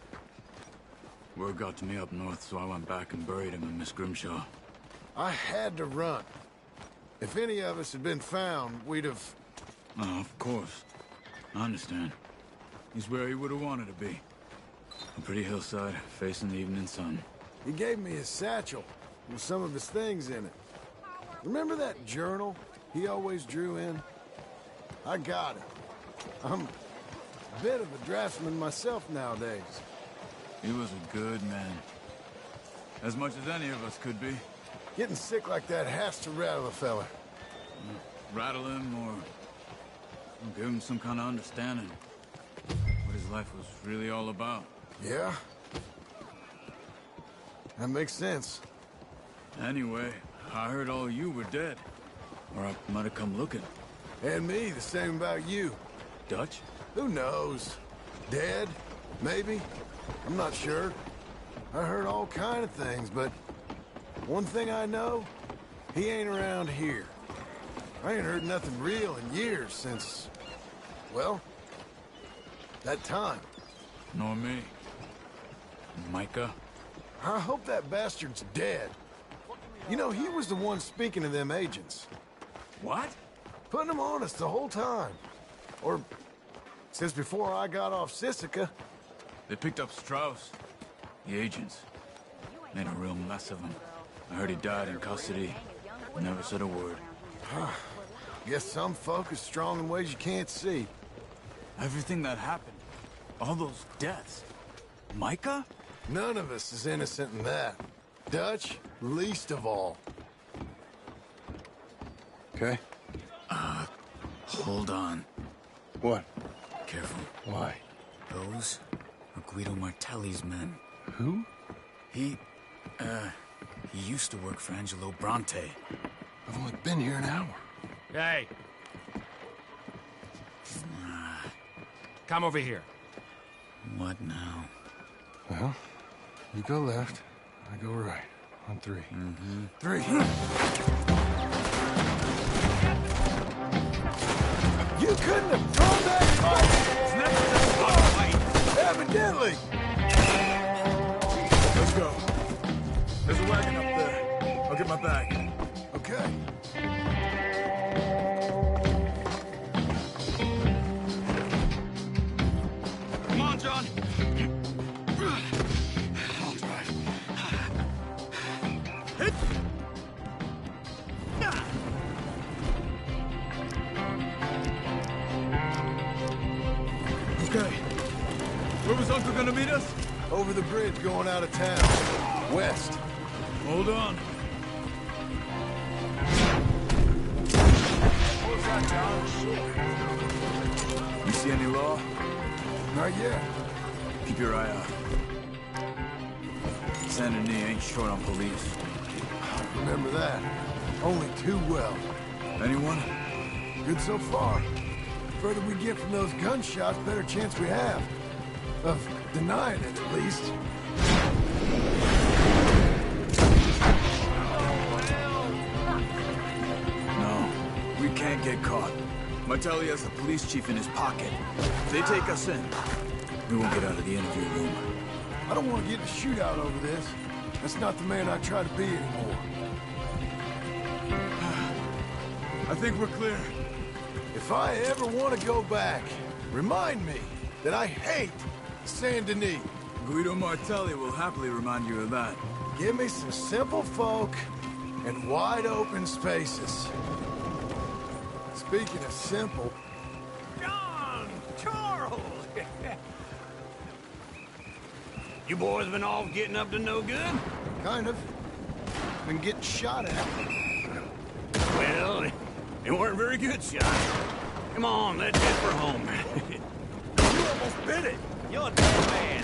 Word got to me up north, so I went back and buried him in Miss Grimshaw. I had to run. If any of us had been found, we'd have... Oh, of course. I understand. He's where he would have wanted to be. A pretty hillside, facing the evening sun. He gave me his satchel with some of his things in it. Remember that journal he always drew in? I got it. I'm a bit of a draftsman myself nowadays. He was a good man. As much as any of us could be. Getting sick like that has to rattle a fella. Rattle him or give him some kind of understanding. What his life was really all about. Yeah? That makes sense. Anyway, I heard all you were dead. Or I might have come looking. And me, the same about you. Dutch? Who knows? Dead? Maybe? I'm not sure. I heard all kind of things, but one thing I know, he ain't around here. I ain't heard nothing real in years since, well, that time. Nor me. Micah? I hope that bastard's dead. You know, he was the one speaking to them agents. What? Putting them on us the whole time. Or since before I got off Sisika. They picked up Strauss. The agents. Made a real mess of him. I heard he died in custody. Never said a word. Guess some folk are strong in ways you can't see. Everything that happened. All those deaths. Micah? None of us is innocent in that. Dutch, least of all. Okay. Hold on. What? Careful. Why? Those are Guido Martelli's men. Who? He He used to work for Angelo Bronte. I've only been here an hour. Hey. Come over here. What now? Well, you go left, I go right. On three. Mm-hmm. 3. You couldn't have thrown that fight! Evidently! Let's go. There's a wagon up there. I'll get my bag. Okay. Come on, John. I'll drive. Hit! Okay. Where was Uncle gonna meet us? Over the bridge going out of town. West. Hold on. What was that, John? You see any law? Not yet. Keep your eye out. Saint Denis ain't short on police. Remember that. Only too well. Anyone? Good so far. The further we get from those gunshots, better chance we have. Of denying it, at least. No, we can't get caught. Martelli has the police chief in his pocket. If they take us in, we won't get out of the interview room. I don't want to get in a shootout over this. That's not the man I try to be anymore. I think we're clear. If I ever want to go back, remind me that I hate Saint Denis. Guido Martelli will happily remind you of that. Give me some simple folk and wide open spaces. Speaking of simple... John! Charles! You boys been all getting up to no good? Kind of. Been getting shot at. Well, they weren't very good shots. Come on, let's head for home. You almost bit it. You're a dead man.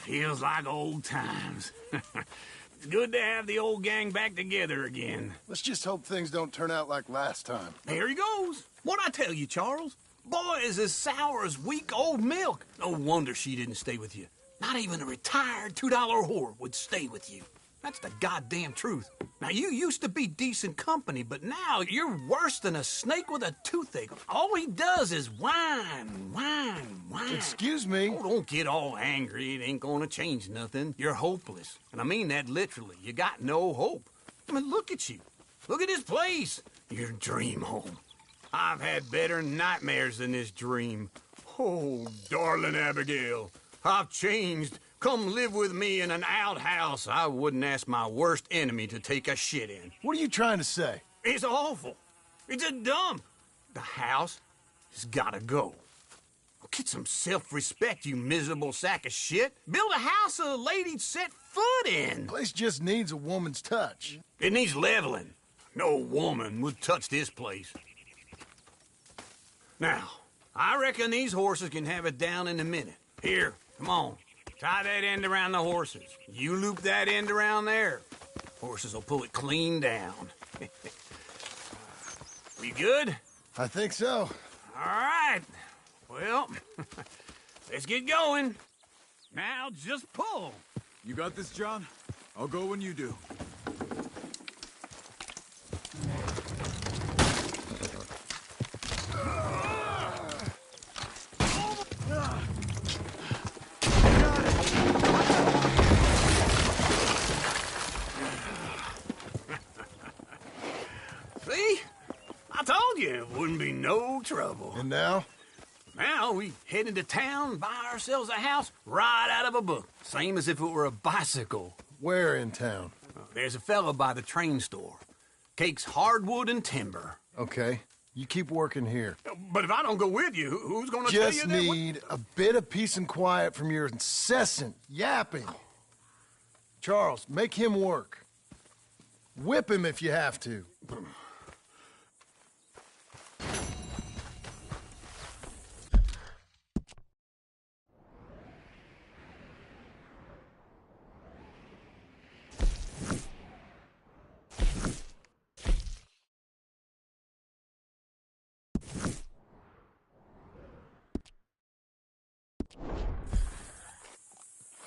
Feels like old times. It's good to have the old gang back together again. Let's just hope things don't turn out like last time. Here he goes. What'd I tell you, Charles? Boy is as sour as weak old milk. No wonder she didn't stay with you. Not even a retired $2 whore would stay with you. That's the goddamn truth. Now, you used to be decent company, but now you're worse than a snake with a toothache. All he does is whine, whine, whine. Excuse me? Oh, don't get all angry. It ain't gonna change nothing. You're hopeless. And I mean that literally. You got no hope. I mean, look at you. Look at this place. Your dream home. I've had better nightmares than this dream. Oh, darling Abigail, I've changed. Come live with me in an outhouse I wouldn't ask my worst enemy to take a shit in. What are you trying to say? It's awful. It's a dump. The house has gotta go. Get some self-respect, you miserable sack of shit. Build a house a lady'd set foot in. The place just needs a woman's touch. It needs leveling. No woman would touch this place. Now, I reckon these horses can have it down in a minute. Here, come on. Tie that end around the horses. You loop that end around there. Horses will pull it clean down. We good? I think so. All right. Well, let's get going. Now, just pull. You got this, John? I'll go when you do. See? I told you it wouldn't be no trouble. And now? Now we head into town, buy ourselves a house right out of a book. Same as if it were a bicycle. Where in town? There's a fella by the train store. Cakes hardwood and timber. Okay. You keep working here. But if I don't go with you, who's gonna tell you Just that? need a bit of peace and quiet from your incessant yapping. Charles, make him work. Whip him if you have to.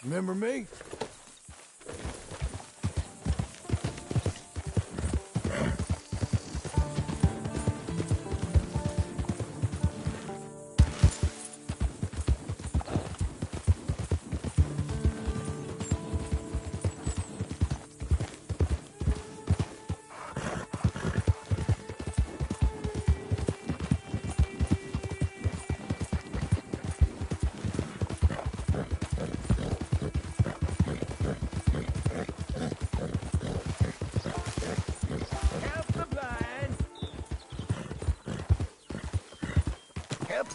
Remember me?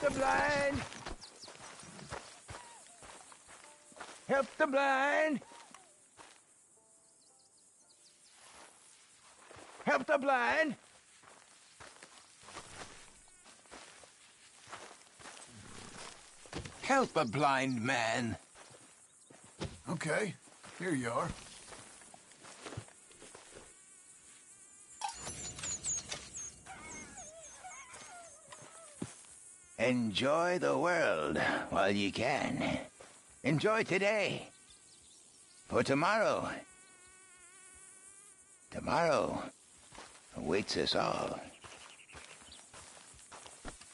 the blind. Help the blind. Help the blind. Help a blind man. Okay, here you are. Enjoy the world while you can. Enjoy today. For tomorrow awaits us all.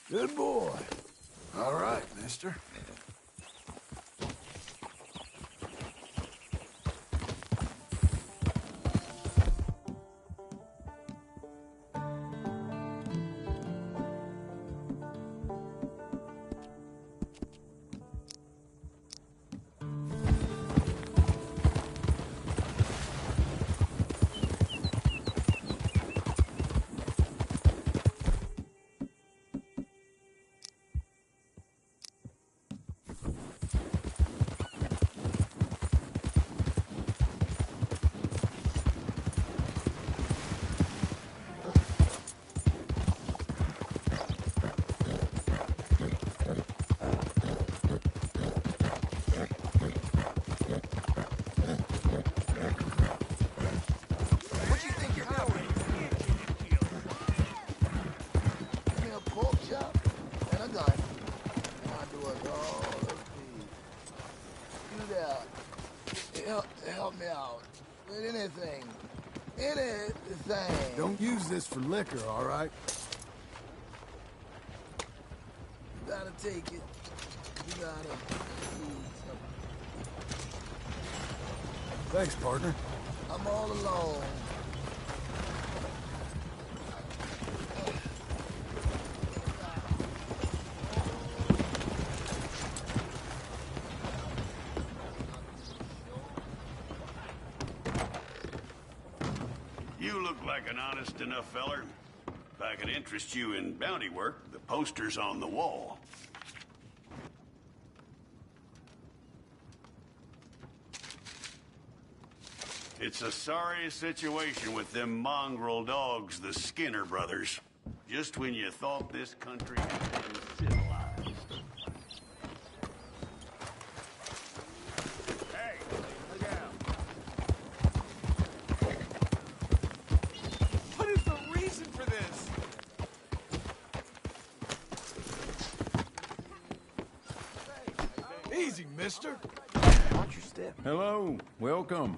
Good boy. All right, mister. Help me out with anything. Anything. Don't use this for liquor, all right? You gotta take it. You gotta eat something. Thanks, partner. I'm all alone. You look like an honest enough feller. If I could interest you in bounty work, the poster's on the wall. It's a sorry situation with them mongrel dogs, the Skinner brothers. Just when you thought this country had been civilized. Hey, look out. What is the reason for this? Easy, mister. Watch your step. Hello, welcome.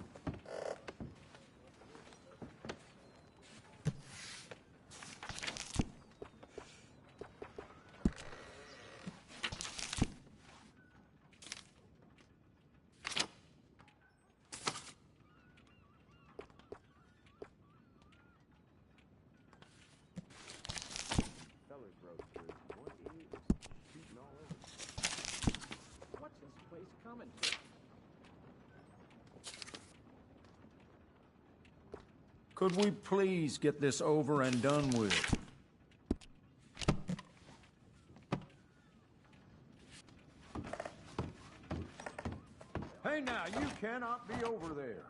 What's this place coming to? Could we please get this over and done with? Hey now, you cannot be over there.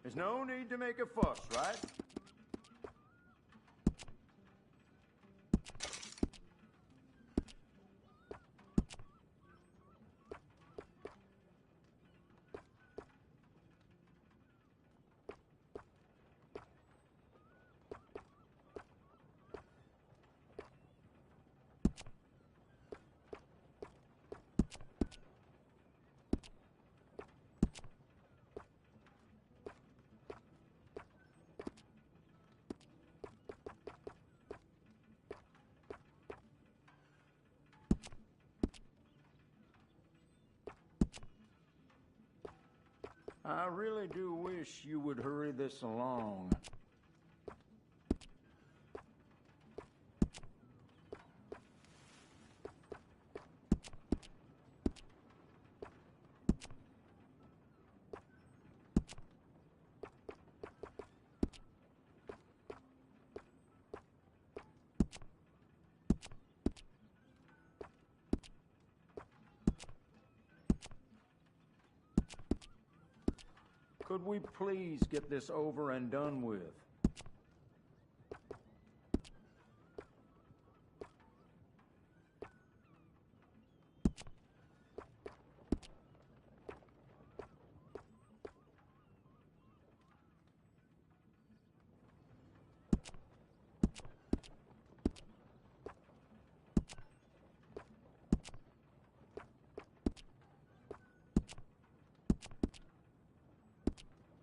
There's no need to make a fuss, right? I really do wish you would hurry this along. Could we please get this over and done with?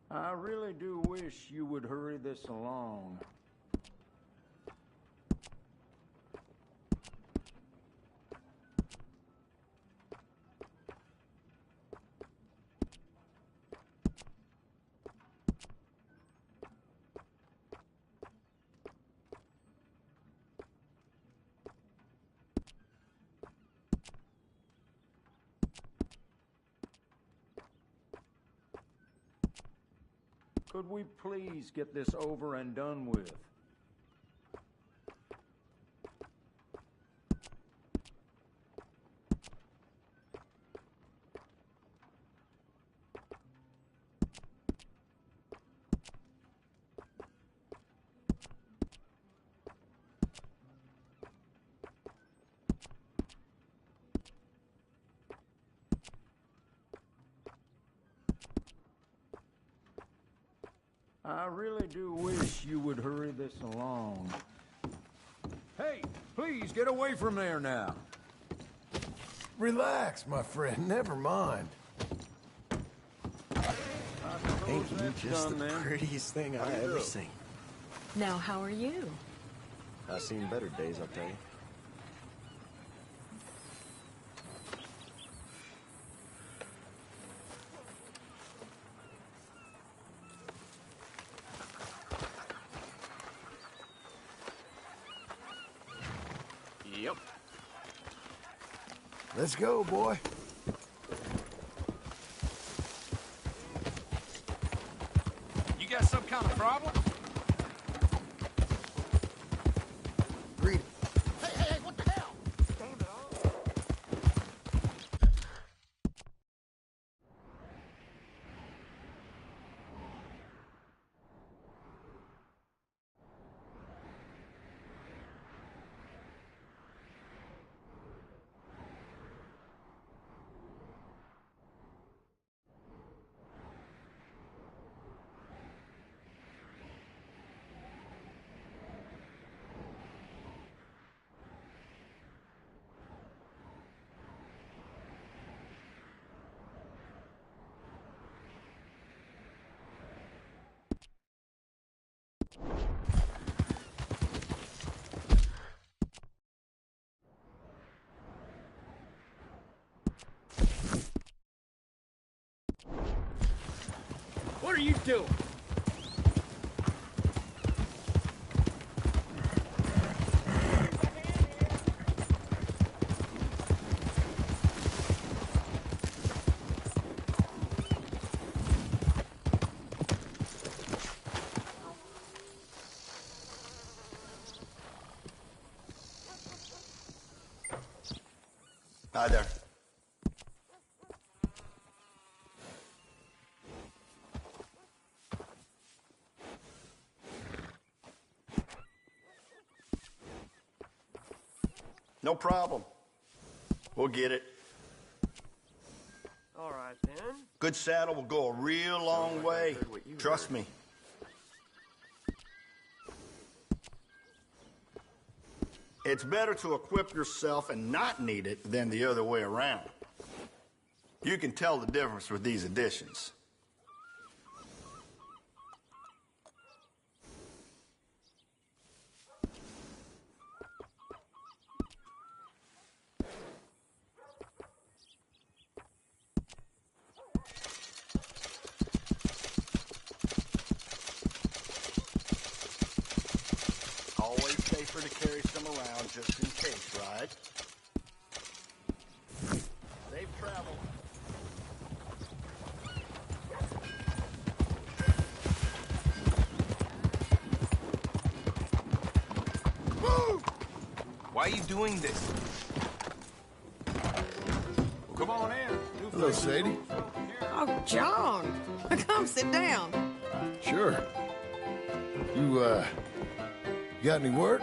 I really do wish you would hurry this along. Could we please get this over and done with? I really do wish you would hurry this along. Hey, please get away from there now. Relax, my friend. Never mind. Ain't Ain't you just the prettiest thing I've ever seen? Now, how are you? I've seen better days, I'll tell you. Yep. Let's go, boy. You got some kind of problem? Read it. Hey, what the hell? What are you doing? Hi there. No problem. We'll get it. All right, then. Good saddle will go a real long way. Trust me. It's better to equip yourself and not need it than the other way around. You can tell the difference with these additions. Always safer to carry some around just in case, right? Safe travel. Move! Why are you doing this? Well, come on in. Hello, Sadie. Oh, John. Come sit down. Sure. You got any work?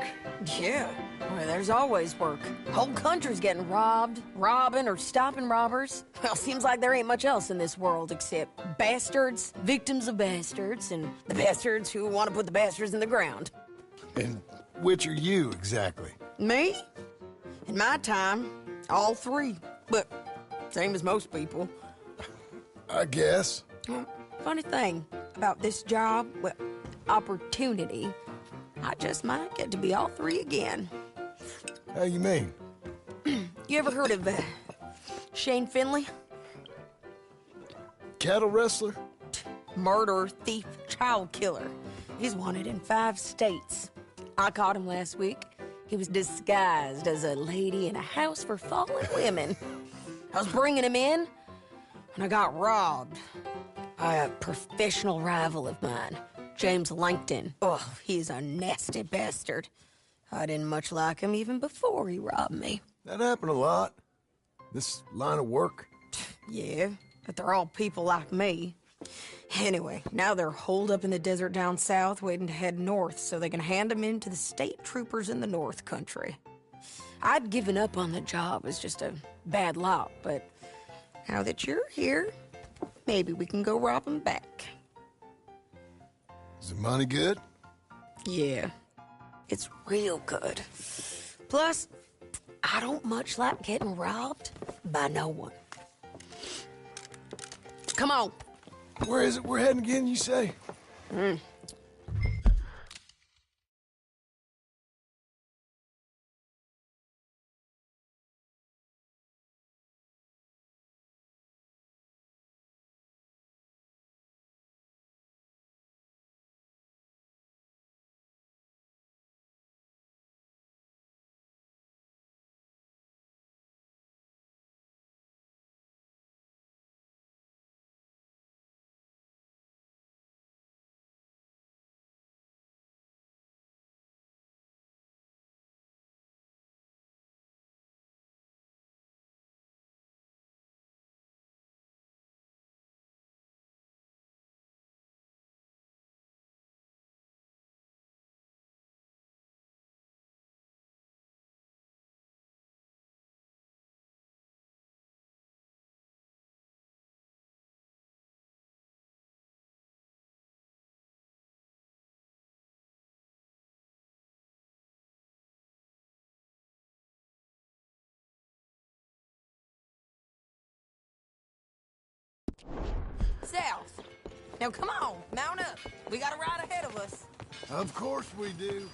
Yeah. Well, there's always work. Whole country's getting robbed, robbing, or stopping robbers. Well, seems like there ain't much else in this world except bastards, victims of bastards, and the bastards who want to put the bastards in the ground. And which are you, exactly? Me? In my time, all three. But same as most people. I guess. Well, funny thing about this job, well, opportunity, I just might get to be all three again. How you mean? You ever heard of Shane Finley? Cattle wrestler? Murderer, thief, child killer. He's wanted in 5 states. I caught him last week. He was disguised as a lady in a house for fallen women. I was bringing him in, and I got robbed by a professional rival of mine, James Langton. Oh, he's a nasty bastard. I didn't much like him even before he robbed me. That happened a lot. This line of work. Yeah, but they're all people like me. Anyway, now they're holed up in the desert down south, waiting to head north so they can hand them in to the state troopers in the north country. I'd given up on the job as just a bad lot, but now that you're here, maybe we can go rob them back. Is the money good? Yeah, it's real good. Plus, I don't much like getting robbed by no one. Come on, Where is it we're heading again, you say? South. Now come on, mount up. We got a ride ahead of us. Of course we do.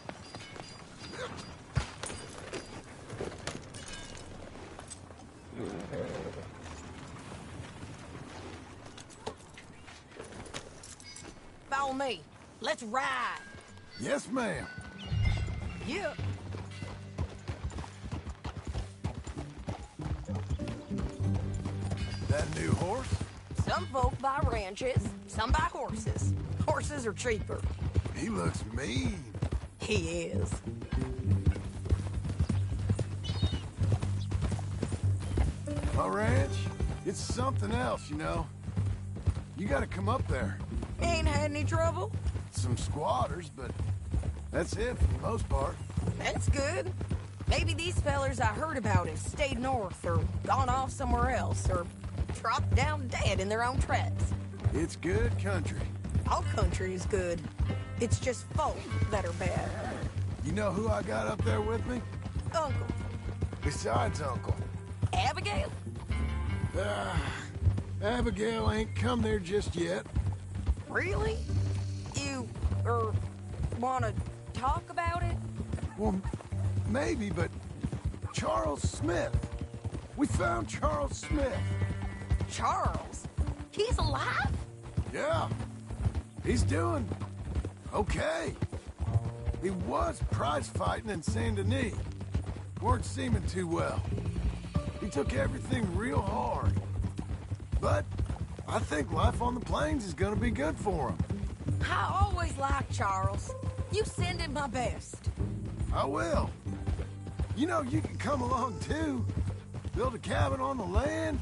Follow me. Let's ride. Yes, ma'am. Yeah. That new horse? Some folk buy ranches, some buy horses. Horses are cheaper. He looks mean. He is. My ranch, it's something else, you know. You gotta come up there. Ain't had any trouble? Some squatters, but that's it for the most part. That's good. Maybe these fellers I heard about have stayed north or gone off somewhere else or dropped down dead in their own tracks. It's good country. All country is good. It's just folk that are bad. You know who I got up there with me? Uncle. Besides Uncle. Abigail? Abigail ain't come there just yet. Really? You, wanna talk about it? Well, maybe, but Charles Smith. We found Charles Smith. Charles? He's alive? Yeah. He's doing okay. He was prize fighting in Saint Denis. Weren't seeming too well. He took everything real hard. But I think life on the plains is gonna be good for him. I always liked Charles. You send him my best. I will. You know, you can come along too. Build a cabin on the land.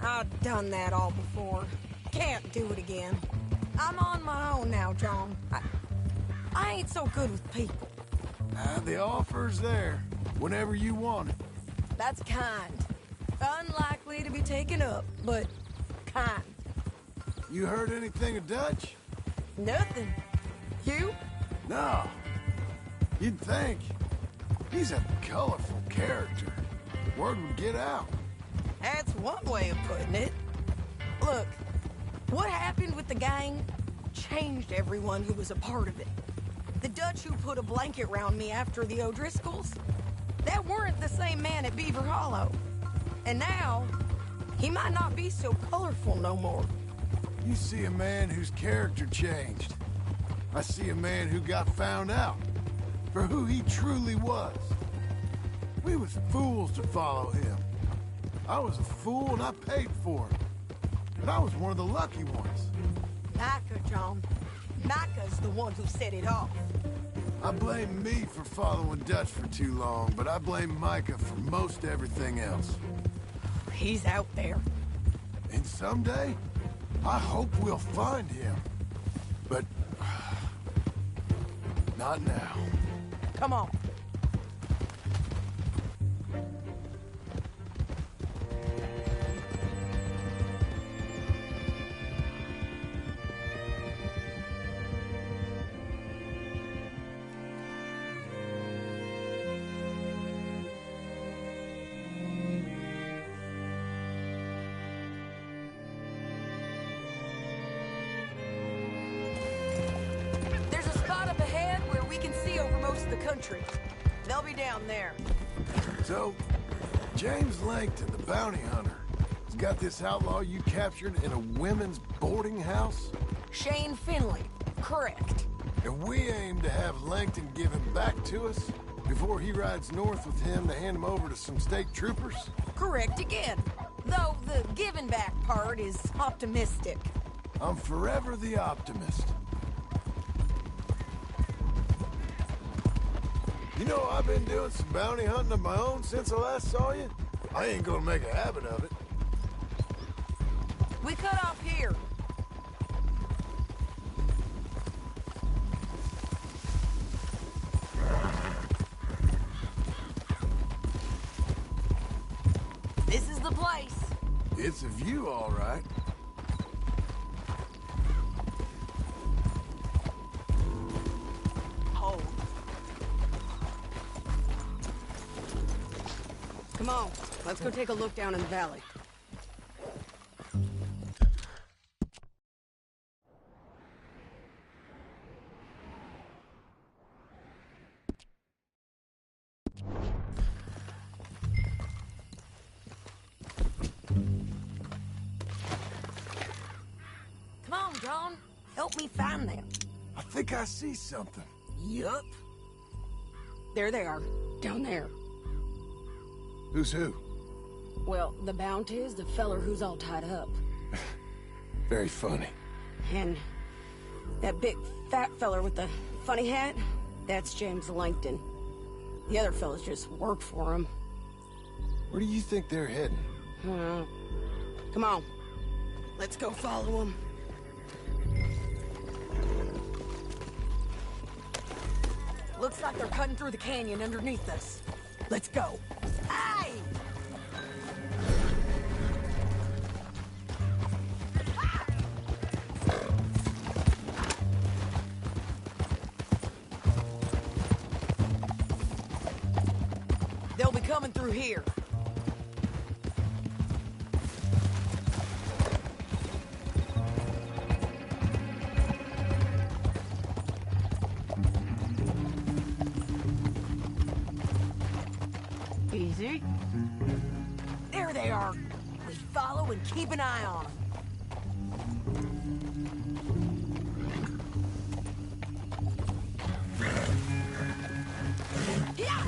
I've done that all before. Can't do it again. I'm on my own now, John. I ain't so good with people. The offer's there, whenever you want it. That's kind. Unlikely to be taken up, but kind. You heard anything of Dutch? Nothing. You? No. You'd think. He's a colorful character. Word would get out. That's one way of putting it. Look, what happened with the gang changed everyone who was a part of it. The Dutch who put a blanket round me after the O'Driscolls, that weren't the same man at Beaver Hollow. And now, he might not be so colorful no more. You see a man whose character changed. I see a man who got found out for who he truly was. We was fools to follow him. I was a fool and I paid for it. But I was one of the lucky ones. Micah, John. Micah's the one who set it off. I blame me for following Dutch for too long, but I blame Micah for most everything else. He's out there. And someday, I hope we'll find him. But not now. Come on. the country. They'll be down there. So, James Langton, the bounty hunter, has got this outlaw you captured in a women's boarding house? Shane Finley, correct. And we aim to have Langton give him back to us before he rides north with him to hand him over to some state troopers? Correct again. Though the giving back part is optimistic. I'm forever the optimist. You know, I've been doing some bounty hunting of my own since I last saw you. I ain't gonna make a habit of it. We cut off here. This is the place. It's a view, all right. Hold. Come on, let's go take a look down in the valley. Come on, John. Help me find them. I think I see something. Yup. There they are, down there. Who's who? Well, the Bounty is the feller who's all tied up. Very funny. And that big fat feller with the funny hat, that's James Langton. The other fellas just work for him. Where do you think they're heading? Come on. Let's go follow them. Looks like they're cutting through the canyon underneath us. Let's go. Hey! They'll be coming through here. Easy. There they are. We follow and keep an eye on them. Yeah!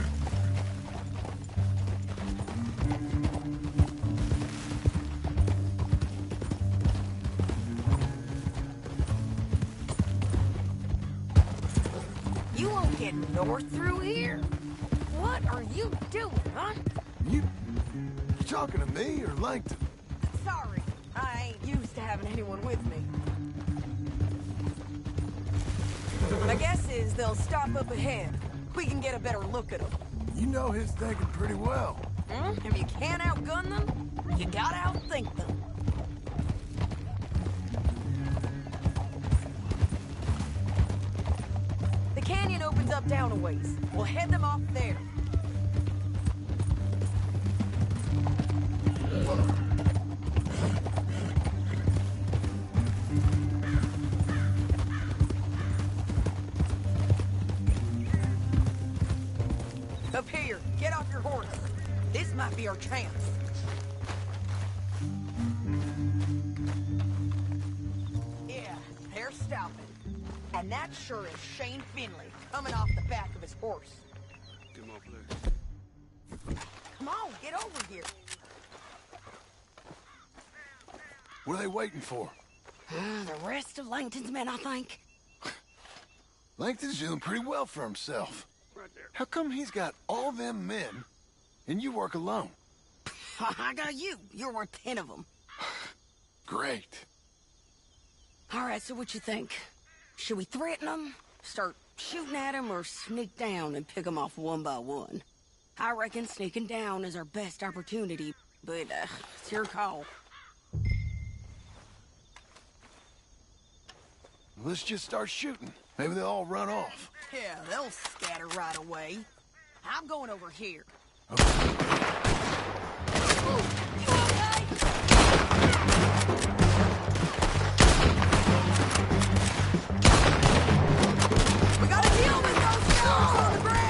You won't get north through here? What are you doing, huh? You talking to me or Langton? Sorry, I ain't used to having anyone with me. My guess is they'll stop up ahead. We can get a better look at them. You know his thinking pretty well. If you can't outgun them, you gotta outthink them. The canyon opens up down a ways. We'll head them off there. Up here, get off your horse. This might be our chance. Yeah, they're stopping. And that sure is Shane Finley coming off the back of his horse. Come on, please. Come on, get over here. What are they waiting for? The rest of Langton's men, I think. Langton's doing pretty well for himself. How come he's got all them men, and you work alone? I got you. You're worth 10 of them. Great. All right, so what you think? Should we threaten them, start shooting at them, or sneak down and pick them off one by one? I reckon sneaking down is our best opportunity, but it's your call. Let's just start shooting. Maybe they'll all run off. Yeah, they'll scatter right away. I'm going over here. We gotta deal with those fellas on the ground!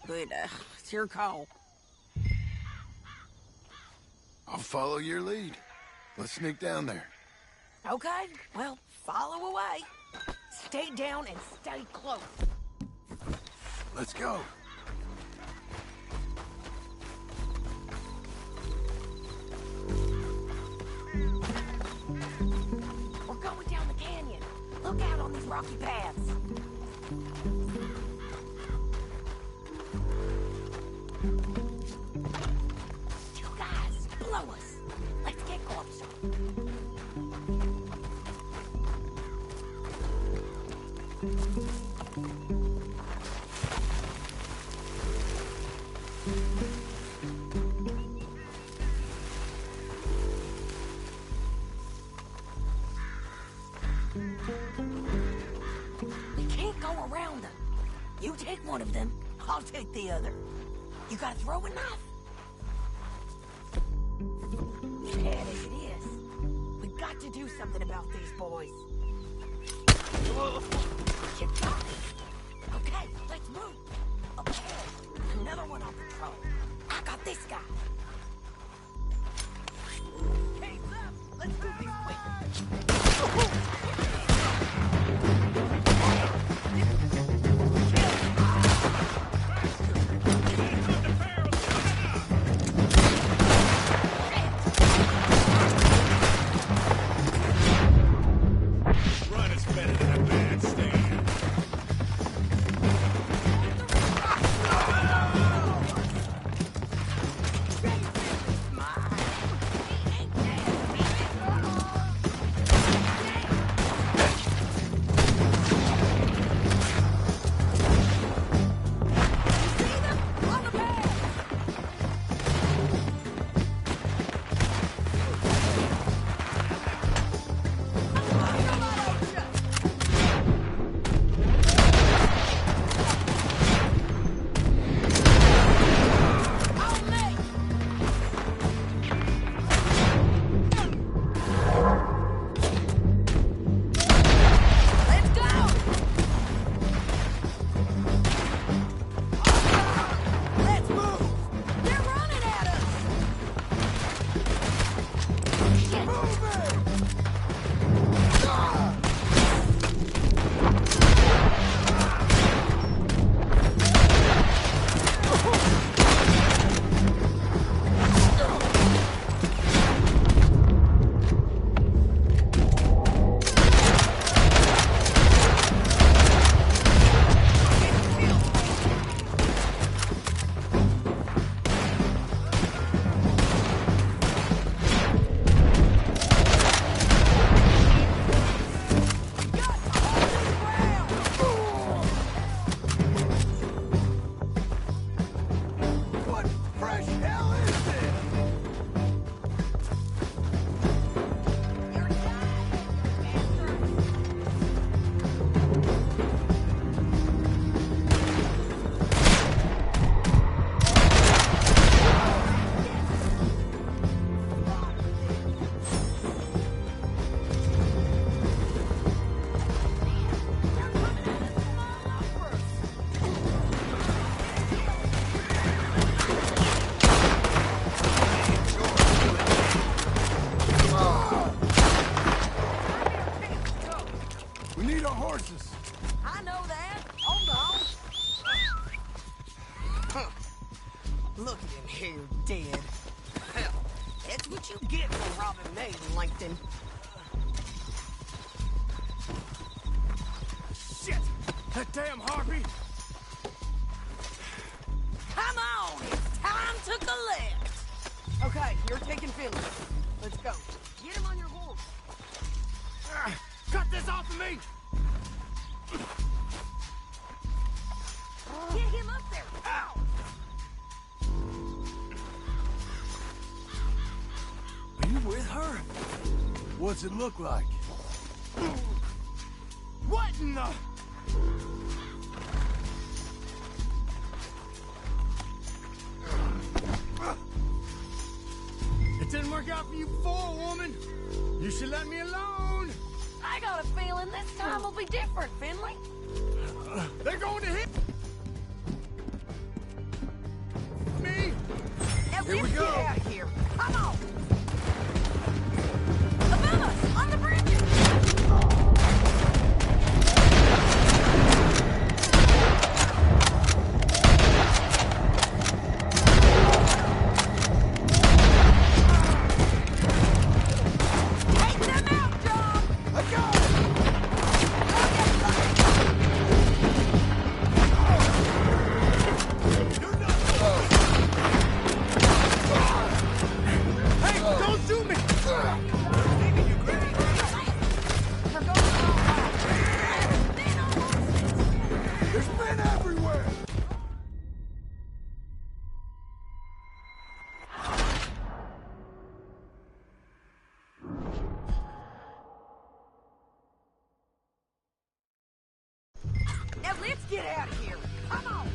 but it's your call. I'll follow your lead. Let's sneak down there. Okay, well, follow away. Stay down and stay close. Let's go. We're going down the canyon. Look out on these rocky paths. You guys, below us. Let's get closer. We can't go around them. You take one of them, I'll take the other. You got a throwing knife? Bad as it is, we got to do something about these boys. You got it. Okay, let's move. Up ahead, another one on patrol. I got this guy. Hey, left. Let's move these quick. Dead. Hell, that's what you get for robbing me, Langton. Shit! That damn harpy! Come on! It's time to collect! Okay, you're taking Finley. Let's go. Get him on your horse. Cut this off of me! Get him up there! Ow! Are you with her? What's it look like? What in the... It didn't work out for you before, woman. You should let me alone. I got a feeling this time will be different, Finley. They're going to hit... Here we Let's go. get out of here. Come on. Above us, on the bridges. Take them out, John. I got it. Hey, don't shoot me! There's men everywhere. Now let's get out of here. Come on.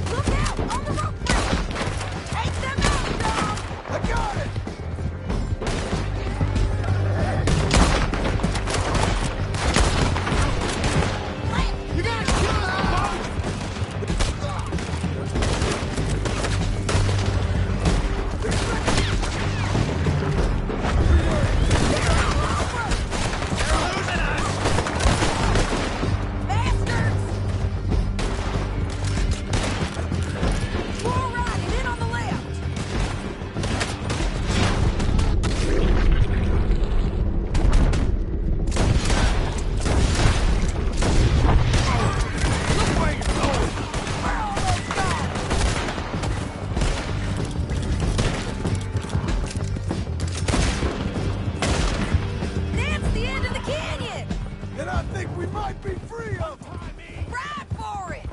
Look out! On the rope bridge! Take them out, John! I got it. You gotta kill us both! Bastards! More right and in on the left. Look where you're going! Where are all those guys? That's the end of the canyon! And I think we might be free of them. Ride for it!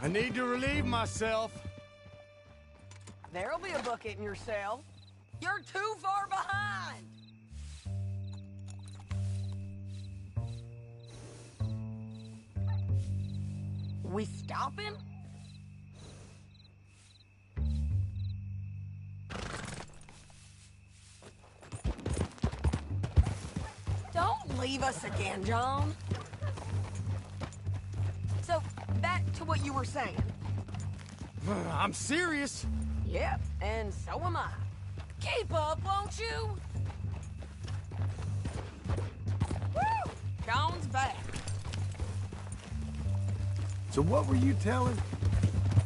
I need to relieve myself. There'll be a bucket in your cell. You're too far behind! We stopping? Don't leave us again, John. So, back to what you were saying. I'm serious. Yep, and so am I. Keep up, won't you? Woo! John's back. So what were you telling?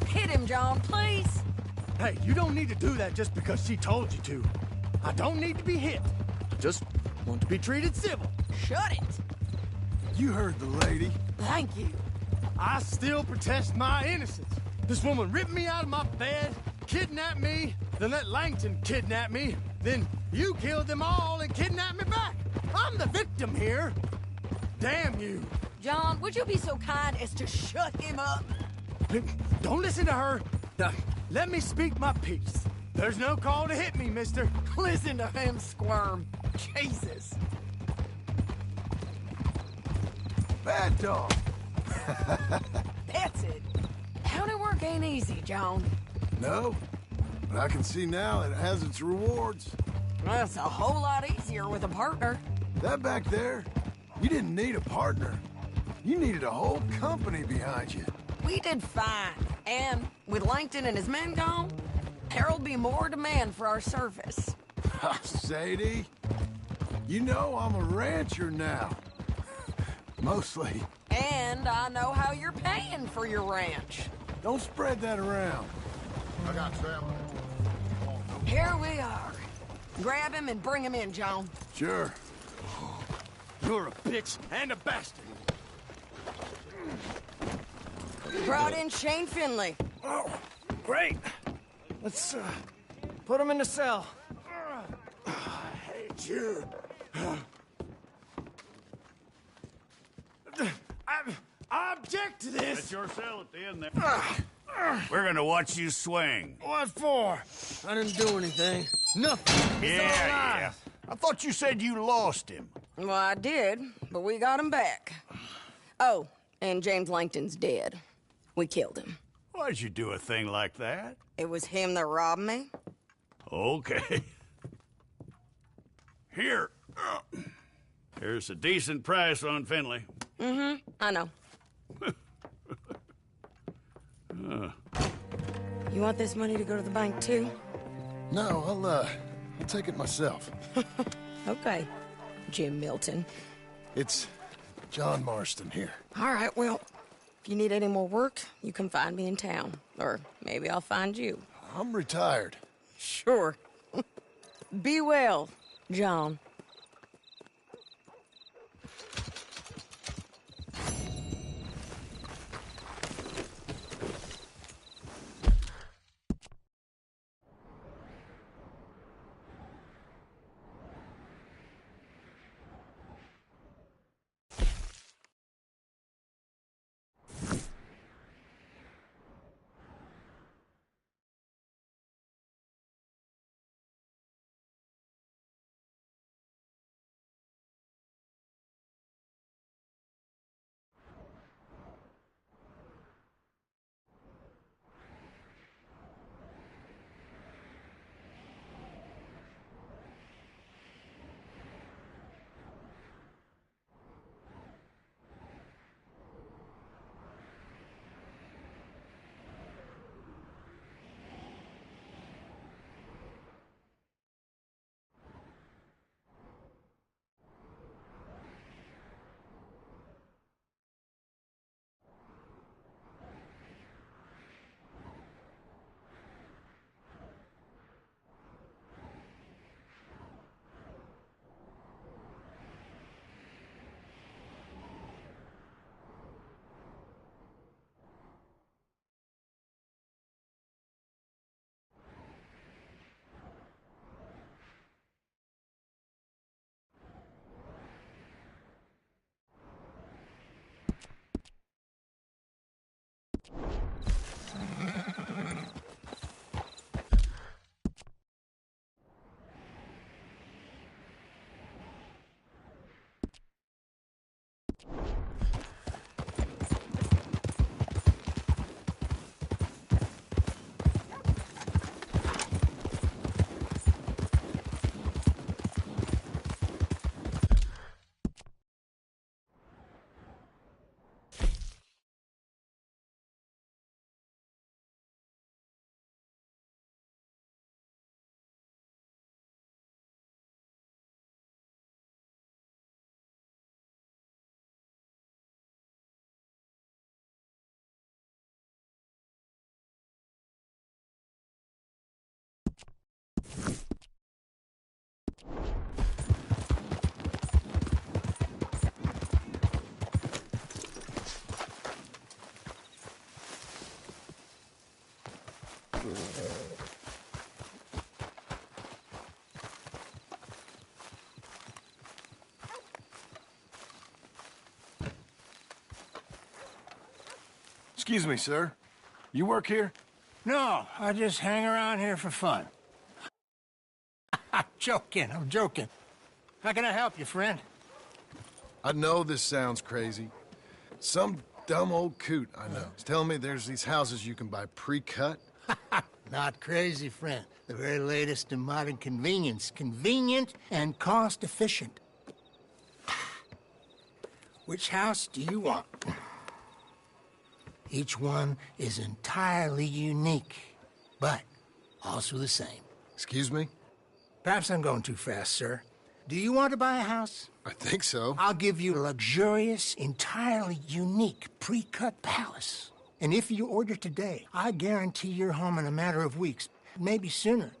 Hit him, John, please. Hey, you don't need to do that just because she told you to. I don't need to be hit. Just want to be treated civil. Shut it. You heard the lady. Thank you. I still protest my innocence. This woman ripped me out of my bed, kidnapped me, then let Langton kidnap me, then you killed them all and kidnapped me back. I'm the victim here. Damn you. John, would you be so kind as to shut him up? Don't listen to her. Let me speak my piece. There's no call to hit me, mister. Listen to him squirm. Jesus. Bad dog. That's it. County work ain't easy, John. No, but I can see now it has its rewards. That's a whole lot easier with a partner. That back there, you didn't need a partner. You needed a whole company behind you. We did fine. And with Langton and his men gone, there'll be more demand for our service. Sadie, you know I'm a rancher now. Mostly. And I know how you're paying for your ranch. Don't spread that around. I got Sam. Here we are. Grab him and bring him in, John. Sure. You're a bitch and a bastard. Brought in Shane Finley. Oh, great. Let's put him in the cell. I hate you. I object to this. That's your cell at the end there. We're gonna watch you swing. What for? I didn't do anything. Nothing. It's all lies. I thought you said you lost him. Well, I did, but we got him back. Oh, and James Langton's dead. We killed him. Why'd you do a thing like that? It was him that robbed me. Okay. Here. Here's a decent price on Finley. Mm-hmm, I know. You want this money to go to the bank, too? No, I'll take it myself. Okay, Jim Milton. It's John Marston here. All right, well, if you need any more work, you can find me in town. Or maybe I'll find you. I'm retired. Sure. Be well, John. Excuse me, sir. You work here? No, I just hang around here for fun. I'm joking. How can I help you, friend? I know this sounds crazy. Some dumb old coot I know is telling me there's these houses you can buy pre-cut. Not crazy, friend. The very latest in modern convenience. Convenient and cost-efficient. Which house do you want? Each one is entirely unique, but also the same. Excuse me? Perhaps I'm going too fast, sir. Do you want to buy a house? I think so. I'll give you a luxurious, entirely unique pre-cut palace. And if you order today, I guarantee you're home in a matter of weeks, maybe sooner.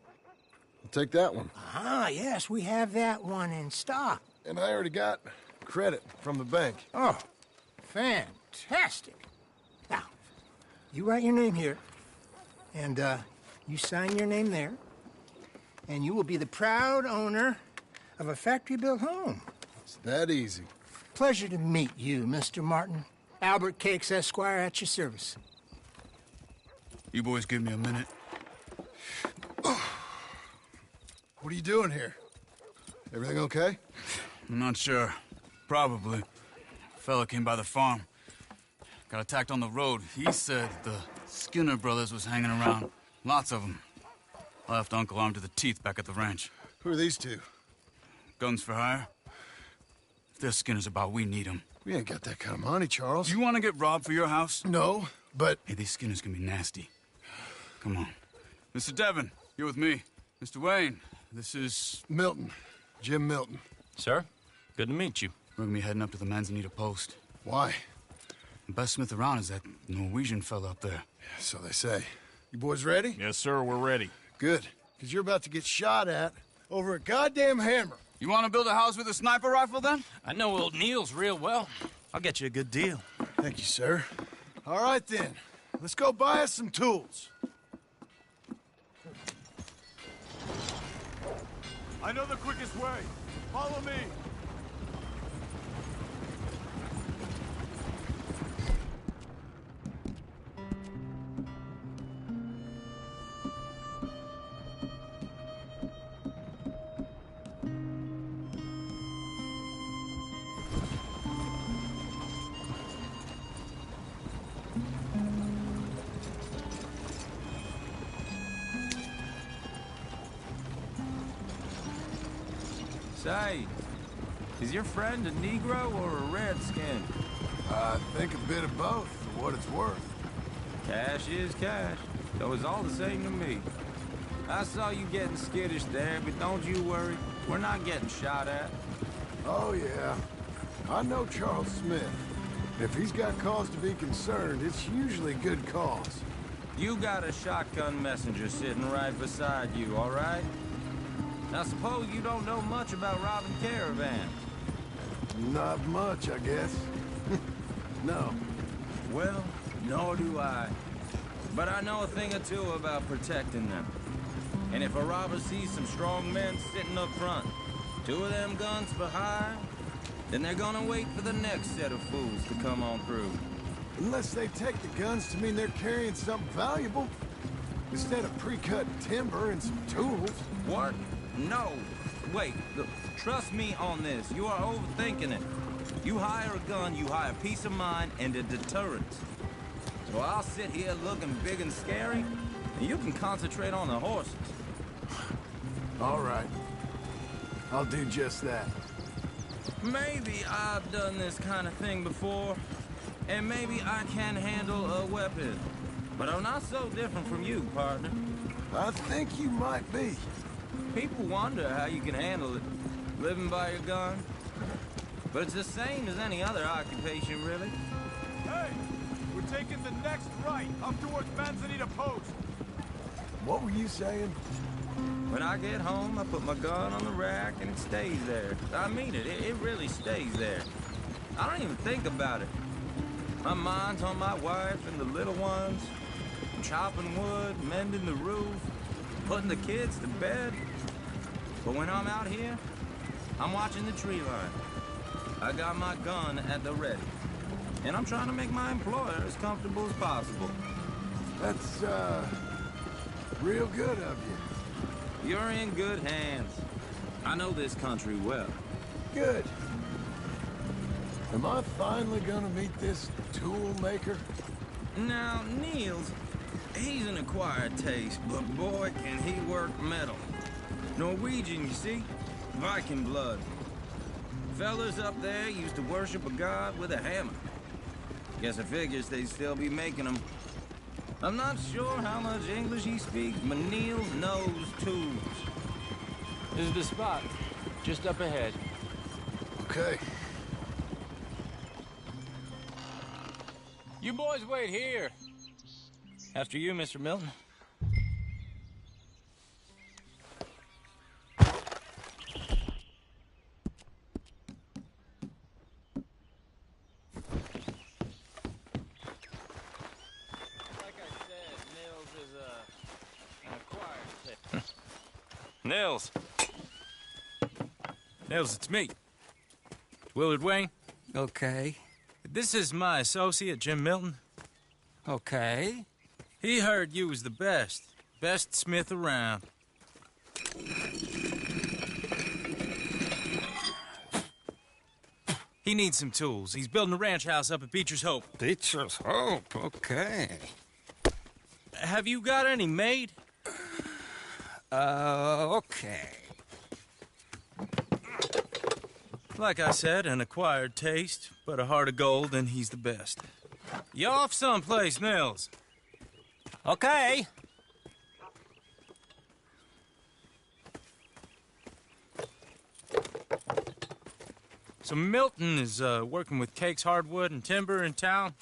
I'll take that one. Ah, yes, we have that one in stock. And I already got credit from the bank. Oh, fantastic. Now, you write your name here, and you sign your name there, and you will be the proud owner of a factory-built home. It's that easy. Pleasure to meet you, Mr. Martin. Albert Cakes, Esquire, at your service. You boys give me a minute. What are you doing here? Everything okay? I'm not sure. Probably. Fella came by the farm. Got attacked on the road. He said the Skinner brothers was hanging around. Lots of them. I left Uncle armed to the teeth back at the ranch. Who are these two? Guns for hire. If they're Skinner's about, we need them. We ain't got that kind of money, Charles. You want to get robbed for your house? No, but... Hey, these Skinners can be nasty. Come on. Mr. Devon, you're with me. Mr. Wayne, this is... Milton. Jim Milton. Sir, good to meet you. We're gonna be heading up to the Manzanita post. Why? The best smith around is that Norwegian fella up there. So they say. You boys ready? Yes, sir, we're ready. Good, because you're about to get shot at over a goddamn hammer. You want to build a house with a sniper rifle, then? I know old Neil's real well. I'll get you a good deal. Thank you, sir. All right, then. Let's go buy us some tools. I know the quickest way. Follow me. Say, is your friend a Negro or a Redskin? I think a bit of both, for what it's worth. Cash is cash, though it's all the same to me. I saw you getting skittish there, but don't you worry. We're not getting shot at. Oh, yeah. I know Charles Smith. If he's got cause to be concerned, it's usually good cause. You got a shotgun messenger sitting right beside you, all right? Now, suppose you don't know much about robbing caravans. Not much, I guess. No. Well, nor do I. But I know a thing or two about protecting them. And if a robber sees some strong men sitting up front, 2 of them guns for hire, then they're gonna wait for the next set of fools to come on through. Unless they take the guns to mean they're carrying something valuable. Instead of pre-cut timber and some tools. What? No. Wait, look, trust me on this. You are overthinking it. You hire a gun, you hire peace of mind and a deterrent. So I'll sit here looking big and scary, and you can concentrate on the horses. All right. I'll do just that. Maybe I've done this kind of thing before, and maybe I can handle a weapon. But I'm not so different from you, partner. I think you might be. People wonder how you can handle it, living by your gun. But it's the same as any other occupation, really. Hey, we're taking the next right, up towards Manzanita Post. What were you saying? When I get home, I put my gun on the rack and it stays there. I mean it, it really stays there. I don't even think about it. My mind's on my wife and the little ones. I'm chopping wood, mending the roof, putting the kids to bed. But when I'm out here, I'm watching the tree line. I got my gun at the ready. And I'm trying to make my employer as comfortable as possible. That's, real good of you. You're in good hands. I know this country well. Good. Am I finally gonna meet this tool maker? Now, Niels, he's an acquired taste, but boy, can he work metal. Norwegian, you see? Viking blood. Fellas up there used to worship a god with a hammer. Guess I figures they'd still be making them. I'm not sure how much English he speaks, but Niels knows tools. This is the spot, just up ahead. Okay. You boys wait here. After you, Mr. Milton. Nils. Nils, it's me. Willard Wayne. Okay. This is my associate, Jim Milton. Okay. He heard you was the best. Best smith around. He needs some tools. He's building a ranch house up at Beecher's Hope. Beecher's Hope, okay. Have you got any made? Okay. Like I said, an acquired taste, but a heart of gold, and he's the best. You off someplace, Mills? Okay. So Milton is working with Cake's Hardwood and Timber in town.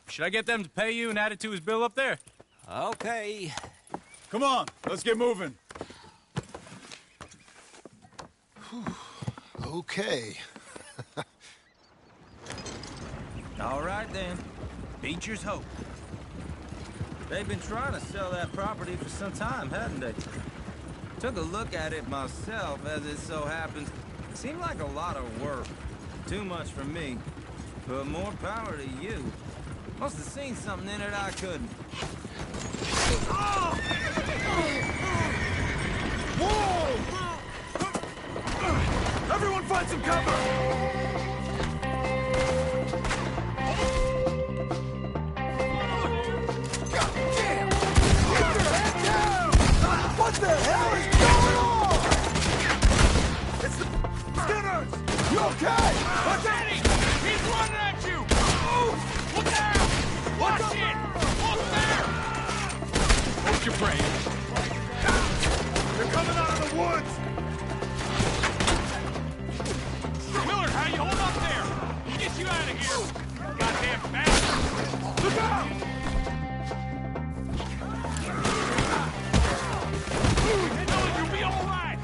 Should I get them to pay you and add it to his bill up there? Okay. Come on, let's get moving. Okay. All right, then. Beecher's Hope. They've been trying to sell that property for some time, hadn't they? Took a look at it myself, as it so happens. It seemed like a lot of work. Too much for me. But more power to you. Must have seen something in it I couldn't. Whoa! Everyone find some cover! God damn! Keep your head down! What the hell is going on? It's the Skinners! You okay? What's that? He's running at you! Look out! Watch it! Look there! Hold your brain. They're coming out of the woods! Willard, how you hold up there? We'll get you out of here! Goddamn bastard! Look out! Willard, you'll be all right!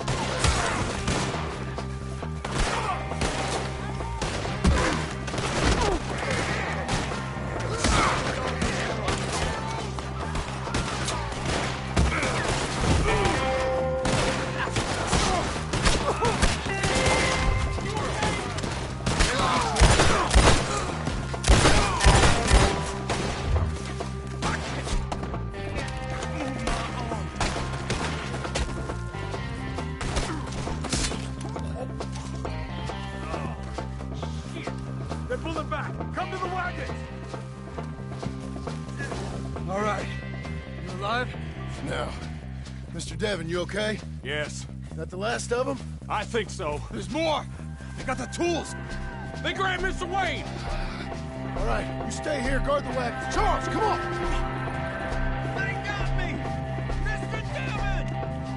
They're pulling back! Come to the wagons! All right. You alive? Now, Mr. Devon, you okay? Yes. That the last of them? I think so. There's more! They got the tools! They grabbed Mr. Wayne! All right, you stay here, guard the wagons. Charles, come on! They got me! Mr. Devon!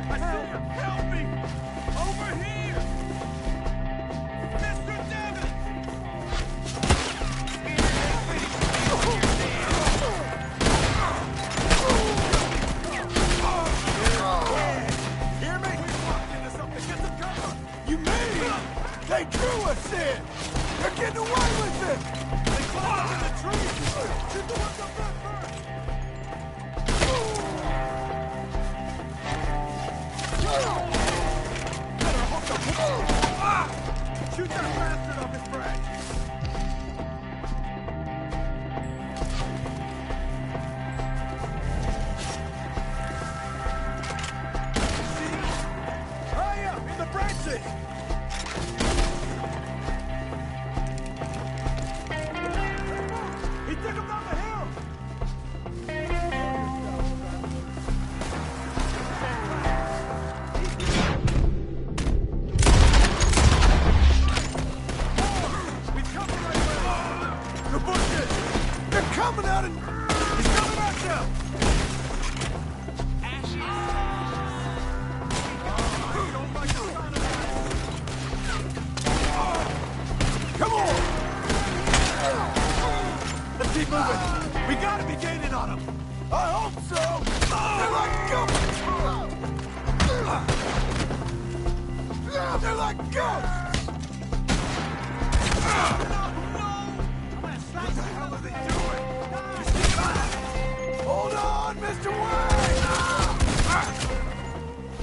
I said, help me! Over here! Mr. Devon! Hear me? We're walking into something. Get some cover! You mean? They drew us in! They're getting away with it! They climbed up in the trees! Shoot the ones up there first! Better hook them! Ah! Shoot that bastard off his branch! See him? High up in the branches! He took him down the hill! He's coming right away! The bushes! They're coming out and... He's coming at them! Come on! Let's keep moving! We gotta be gaining on them! I hope so! They're like ghosts! What the hell are they doing? Hold on, Mr. Wayne!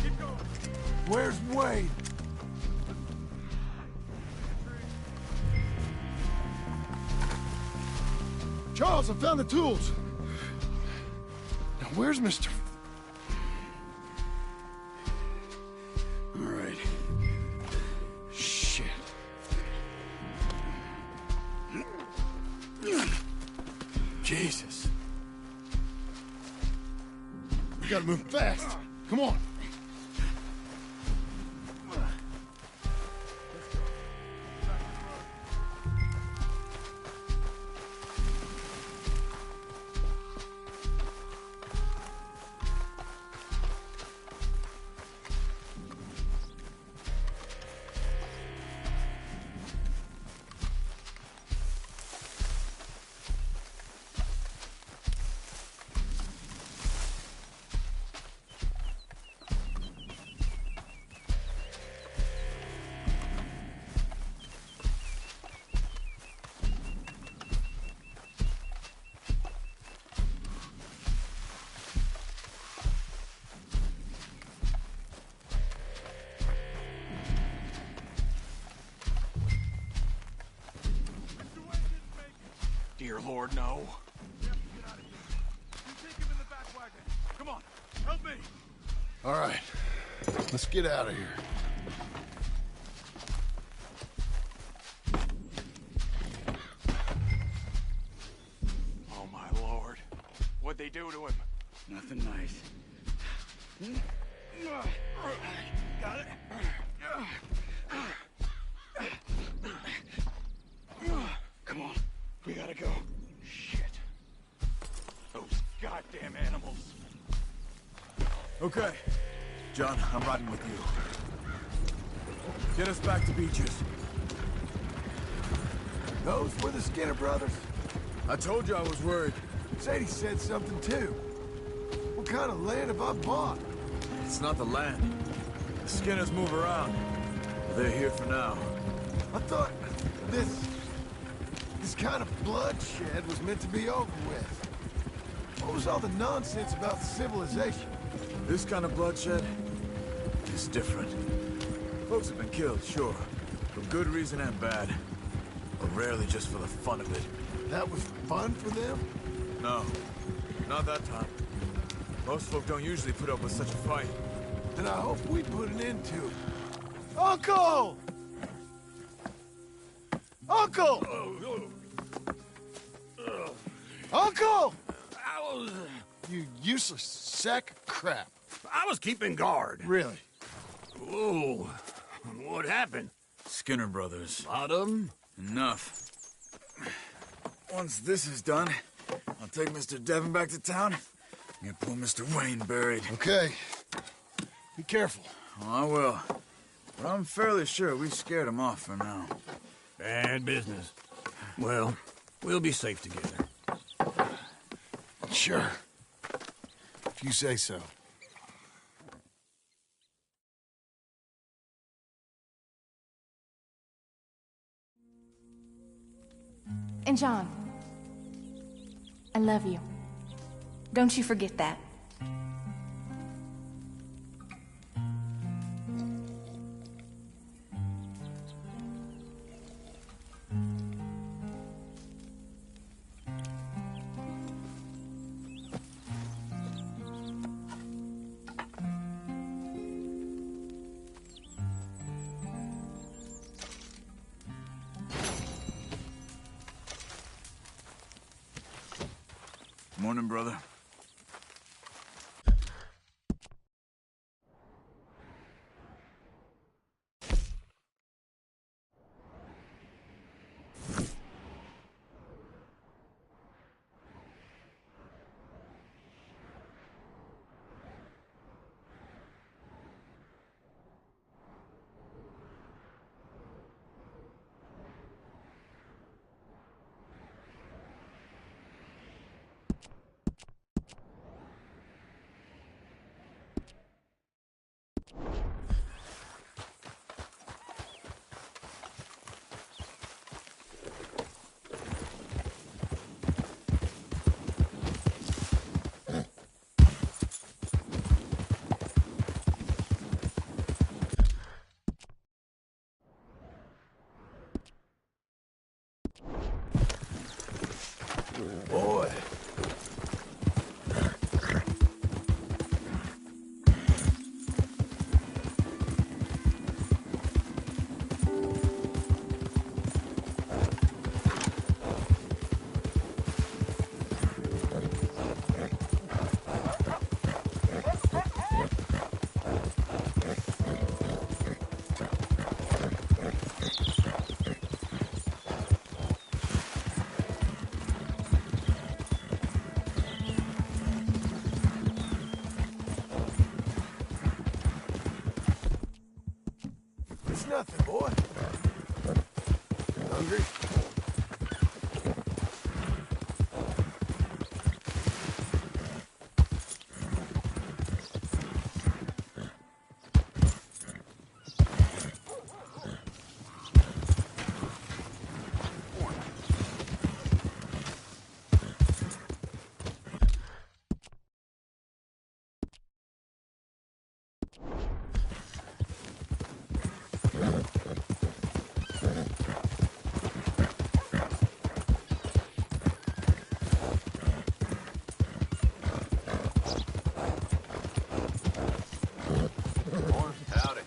Keep going. Where's Wayne? Charles, I found the tools. Now, where's Mr. All right. Shit. Jesus. We gotta move fast. Come on. Dear Lord, no. Come on, help me. All right. Let's get out of here. Oh, my Lord. What'd they do to him? Nothing nice. Got it. Come on. We gotta go. Shit. Those goddamn animals. Okay. John, I'm riding with you. Get us back to Beaches. Those were the Skinner brothers? I told you I was worried. Sadie said something too. What kind of land have I bought? It's not the land. The Skinners move around. They're here for now. I thought this kind of bloodshed was meant to be over with. What was all the nonsense about civilization? This kind of bloodshed is different. Folks have been killed, sure. For good reason and bad. But rarely just for the fun of it. That was fun for them? No. Not that time. Most folk don't usually put up with such a fight. Then I hope we put an end to it. Uncle! Uncle! Uncle! You useless sack of crap. I was keeping guard. Really? Whoa. What happened? Skinner brothers. Lot of them? Enough. Once this is done, I'll take Mr. Devon back to town and get poor Mr. Wayne buried. Okay. Be careful. Oh, I will. But I'm fairly sure we scared him off for now. Bad business. Well, we'll be safe together. Sure. If you say so. And John, I love you. Don't you forget that. Morning, brother. nothing, boy. Hungry? Howdy.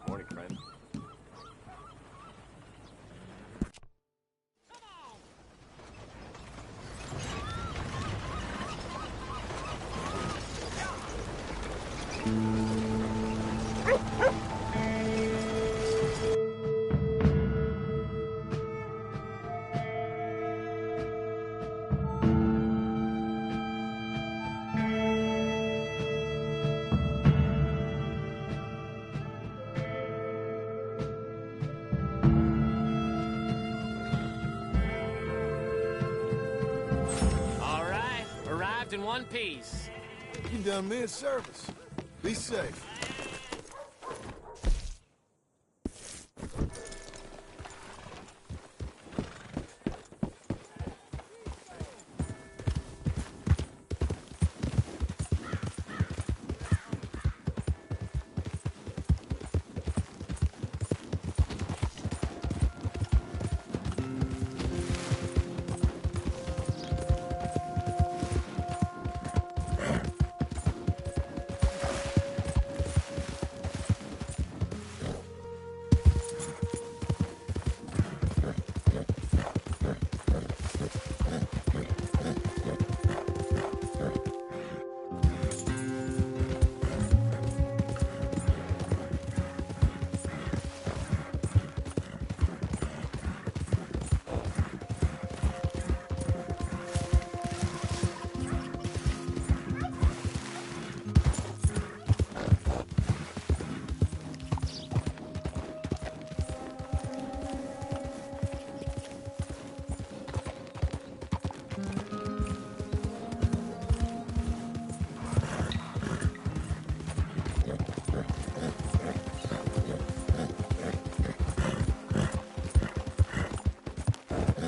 Morning, friend. All right, arrived in one piece. You done me a service. Be safe.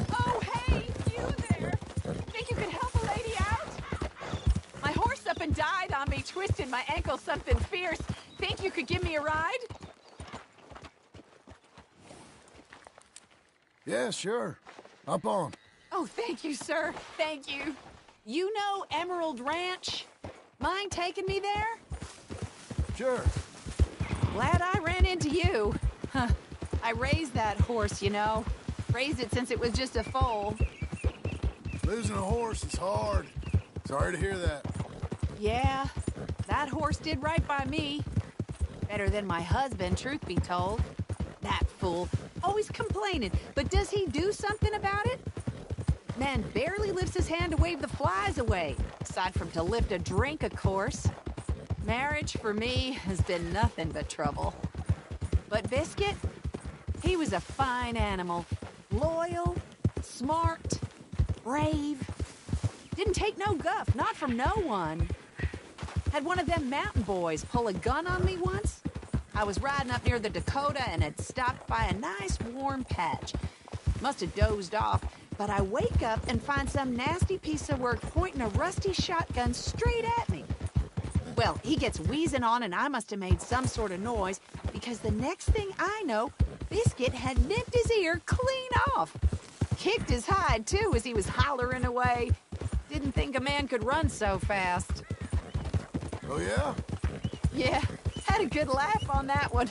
Oh, hey, you there! Think you could help a lady out? My horse up and died on me, twisted my ankle something fierce. Think you could give me a ride? Yeah, sure. Up on. Oh, thank you, sir. Thank you. You know Emerald Ranch? Mind taking me there? Sure. Glad I ran into you. Huh. I raised that horse, you know. Raised it since it was just a foal. Losing a horse is hard. Sorry to hear that. Yeah, that horse did right by me. Better than my husband, truth be told. That fool, always complaining, but does he do something about it? Man barely lifts his hand to wave the flies away, aside from to lift a drink, of course. Marriage, for me, has been nothing but trouble. But Biscuit, he was a fine animal. Loyal, smart, brave. Didn't take no guff, not from no one. Had one of them mountain boys pull a gun on me once. I was riding up near the Dakota and had stopped by a nice warm patch. Must have dozed off, but I wake up and find some nasty piece of work pointing a rusty shotgun straight at me. Well, he gets wheezing on and I must have made some sort of noise because the next thing I know, Biscuit had nipped his ear clean off. Kicked his hide, too, as he was hollering away. Didn't think a man could run so fast. Oh, yeah? Yeah, had a good laugh on that one.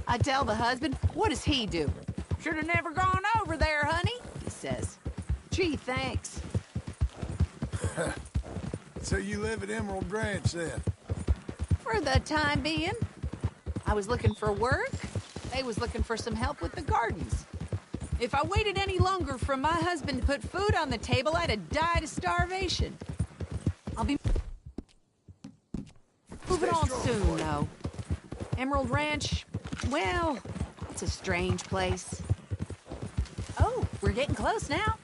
I tell the husband, what does he do? Should have never gone over there, honey, he says. Gee, thanks. So you live at Emerald Ranch, then? For the time being. I was looking for work. They was looking for some help with the gardens. If I waited any longer for my husband to put food on the table, I'd have died of starvation. I'll be moving on soon, though. Emerald Ranch, well, it's a strange place. Oh, we're getting close now.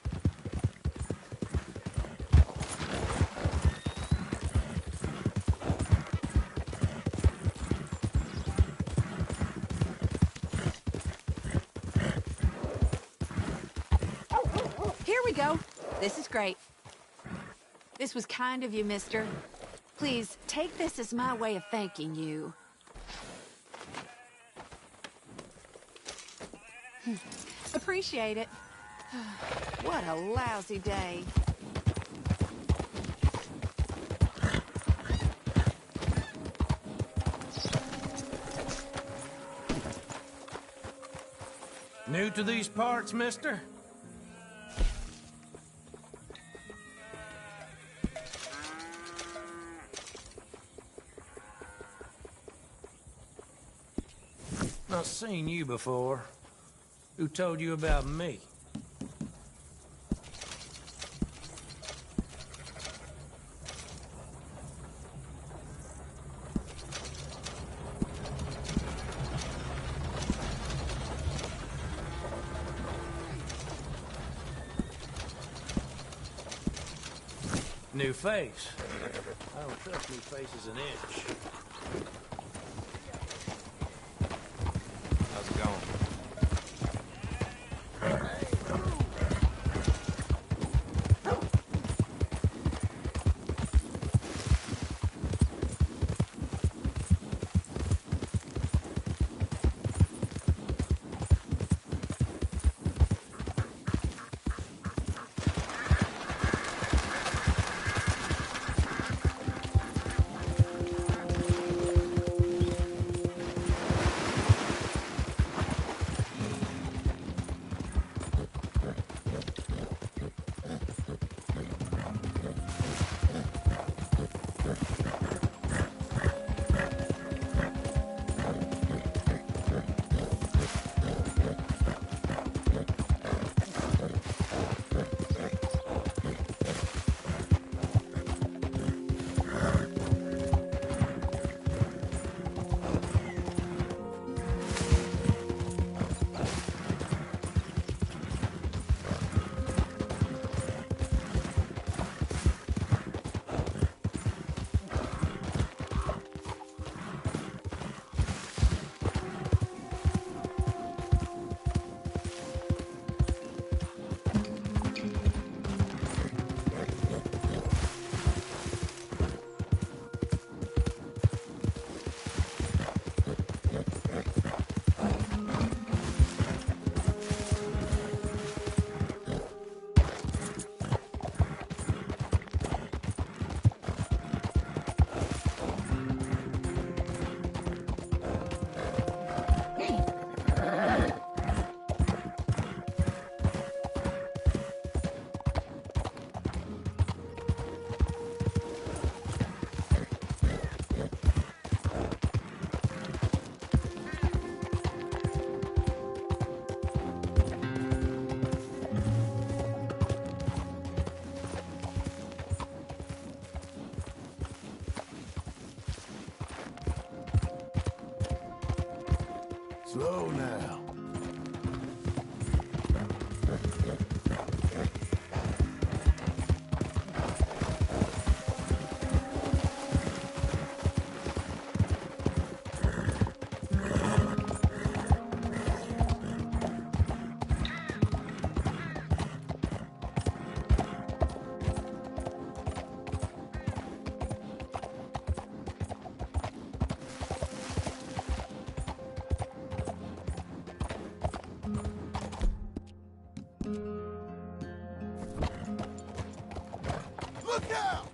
Here we go. This is great. This was kind of you, mister. Please, take this as my way of thanking you. Appreciate it. What a lousy day. New to these parts, mister? Not seen you before. Who told you about me? New face. I don't trust new faces an inch. How's it going? Slow now. Look out!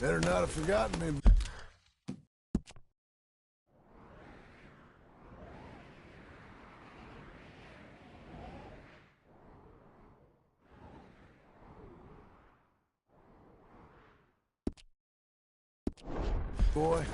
Better not have forgotten me. Boy,